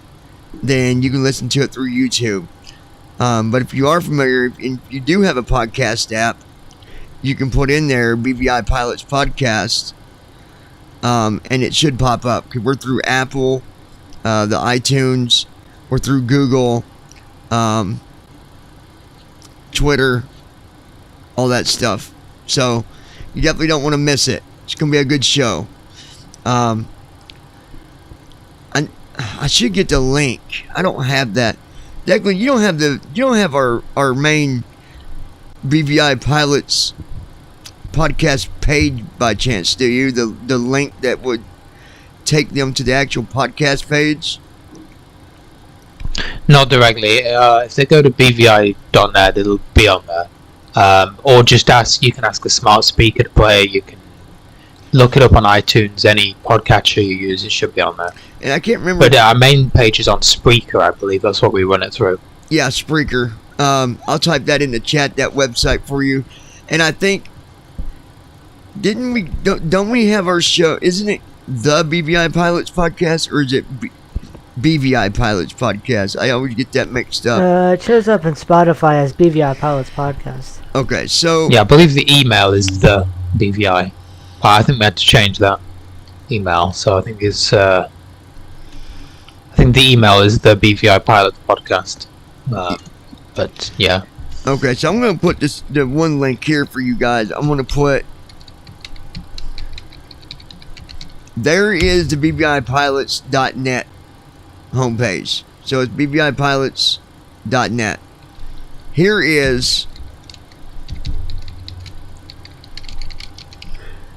then you can listen to it through YouTube. But if you are familiar, if you do have a podcast app, you can put in there BVI Pilots Podcast, and it should pop up, because we're through Apple, the iTunes, we're through Google, Twitter, all that stuff. So you definitely don't want to miss it. It's going to be a good show. I should get the link. I don't have that. Declan, you don't have our main BVI Pilots podcast page by chance, do you? The link that would take them to the actual podcast page?
Not directly. If they go to bvi.net, it'll be on there. Or just you can ask a smart speaker to play. You can look it up on iTunes, any podcatcher you use, it should be on there.
And I can't remember.
But our main page is on Spreaker, I believe. That's what we run it through.
Yeah, Spreaker. I'll type that in the chat, that website for you. And I think, don't we have our show, isn't it the BVI Pilots Podcast, or is it BVI Pilots Podcast? I always get that mixed up.
It shows up in Spotify as BVI Pilots Podcast.
Okay, so...
Yeah, I believe the email is the BVI. I think we had to change that email, so I think it's... I think the email is the BVI Pilots Podcast. But, yeah.
Okay, so I'm going to put the one link here for you guys. I'm going to put... There is the BVIPilots.net homepage. So it's BVIPilots.net. Here is...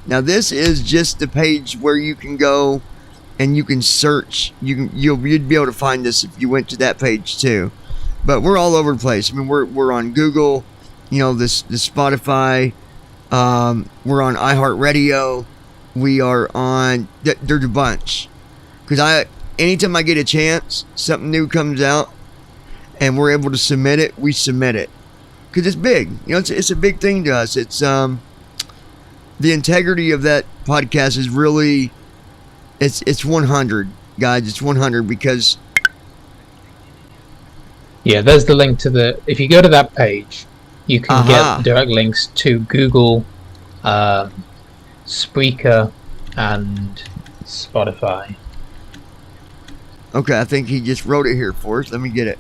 Now this is just the page where you can go and you can search. You'd be able to find this if you went to that page too. But we're all over the place. I mean, we're on Google, the Spotify. We're on iHeartRadio. We are on. There's a bunch. Because anytime I get a chance, something new comes out, and we're able to submit it, we submit it. Because it's big. It's a big thing to us. It's the integrity of that podcast is really, it's 100, guys. It's 100 because...
Yeah, there's the link to the... If you go to that page, you can get direct links to Google, Spreaker, and Spotify.
Okay, I think he just wrote it here for us. Let me get it.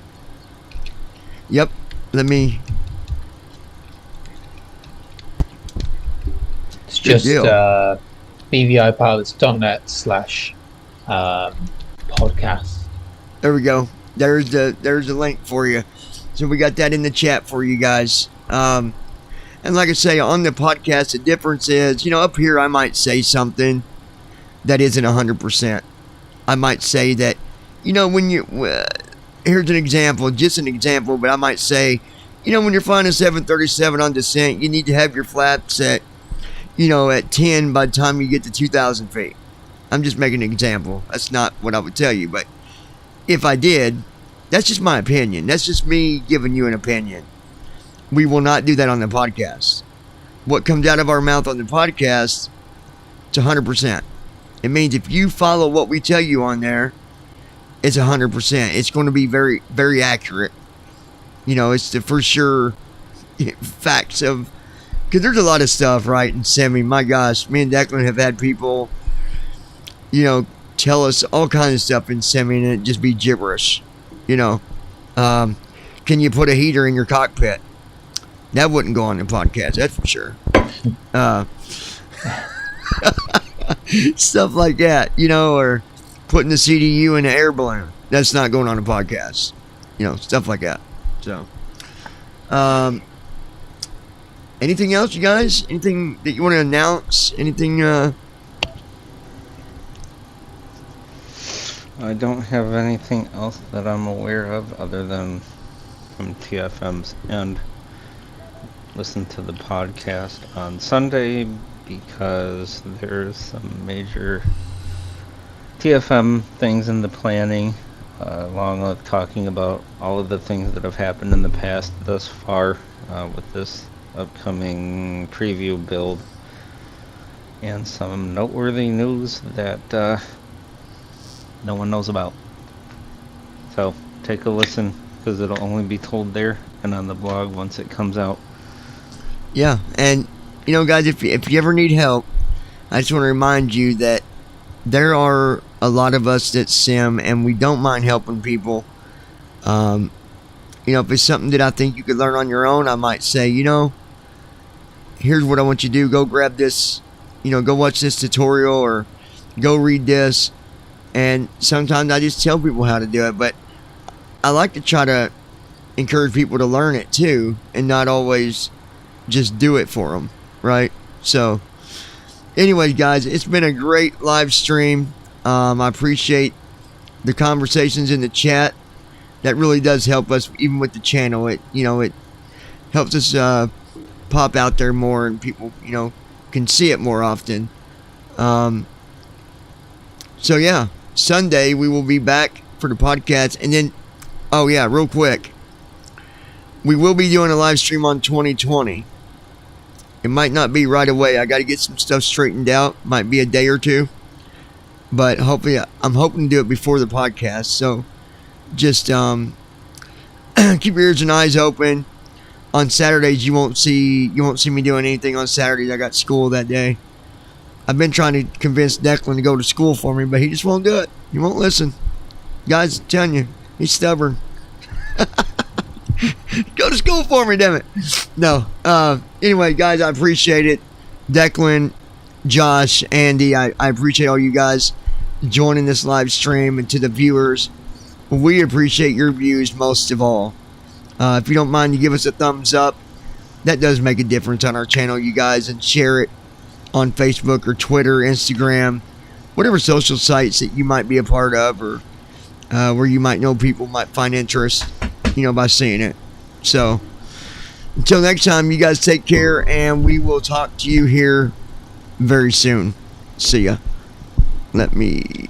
Yep. Let me.
It's just bvipilots.net/podcast.
There we go. There's the link for you. So we got that in the chat for you guys. And like I say, on the podcast, the difference is, up here I might say something that isn't 100%. I might say that, when you, here's an example, just an example, but I might say, when you're flying a 737 on descent, you need to have your flaps at, at 10 by the time you get to 2,000 feet. I'm just making an example. That's not what I would tell you, but if I did, that's just my opinion. That's just me giving you an opinion. We will not do that on the podcast. What comes out of our mouth on the podcast, it's 100%. It means if you follow what we tell you on there, it's 100%. It's going to be very, very accurate. It's the for sure facts of, because there's a lot of stuff, right, in semi. My gosh, me and Declan have had people, tell us all kinds of stuff in semi, and it just be gibberish. Can you put a heater in your cockpit? That wouldn't go on the podcast, that's for sure. Stuff like that, or putting the CDU in an air balloon. That's not going on a podcast. Stuff like that. So, anything else, you guys? Anything that you want to announce? Anything?
I don't have anything else that I'm aware of other than from TFM's end. Listen to the podcast on Sunday because there's some major TFM things in the planning, along with talking about all of the things that have happened in the past thus far with this upcoming preview build, and some noteworthy news that no one knows about. So take a listen, because it'll only be told there and on the blog once it comes out.
Yeah, and guys, if you ever need help, I just want to remind you that there are a lot of us that sim, and we don't mind helping people. If it's something that I think you could learn on your own, I might say, here's what I want you to do. Go grab this, go watch this tutorial, or go read this. And sometimes I just tell people how to do it, but I like to try to encourage people to learn it too, and not always just do it for them, right? So anyways, guys, it's been a great live stream. I appreciate the conversations in the chat. That really does help us, even with the channel. It helps us pop out there more, and people can see it more often. So yeah, Sunday we will be back for the podcast, and then real quick, we will be doing a live stream on 2020. It might not be right away. I got to get some stuff straightened out. Might be a day or two, but hopefully, I'm hoping to do it before the podcast. So just keep your ears and eyes open. On Saturdays, you won't see me doing anything on Saturdays. I got school that day. I've been trying to convince Declan to go to school for me, but he just won't do it. He won't listen. Guys, I'm telling you, he's stubborn. Go to school for me, damn it. No. Anyway, guys, I appreciate it. Declan, Josh, Andy, I appreciate all you guys joining this live stream, and to the viewers, we appreciate your views most of all. If you don't mind, you give us a thumbs up. That does make a difference on our channel, you guys, and share it on Facebook or Twitter, Instagram, whatever social sites that you might be a part of, or where you might know people might find interest, by seeing it. So until next time, you guys take care, and we will talk to you here very soon. See ya. Let me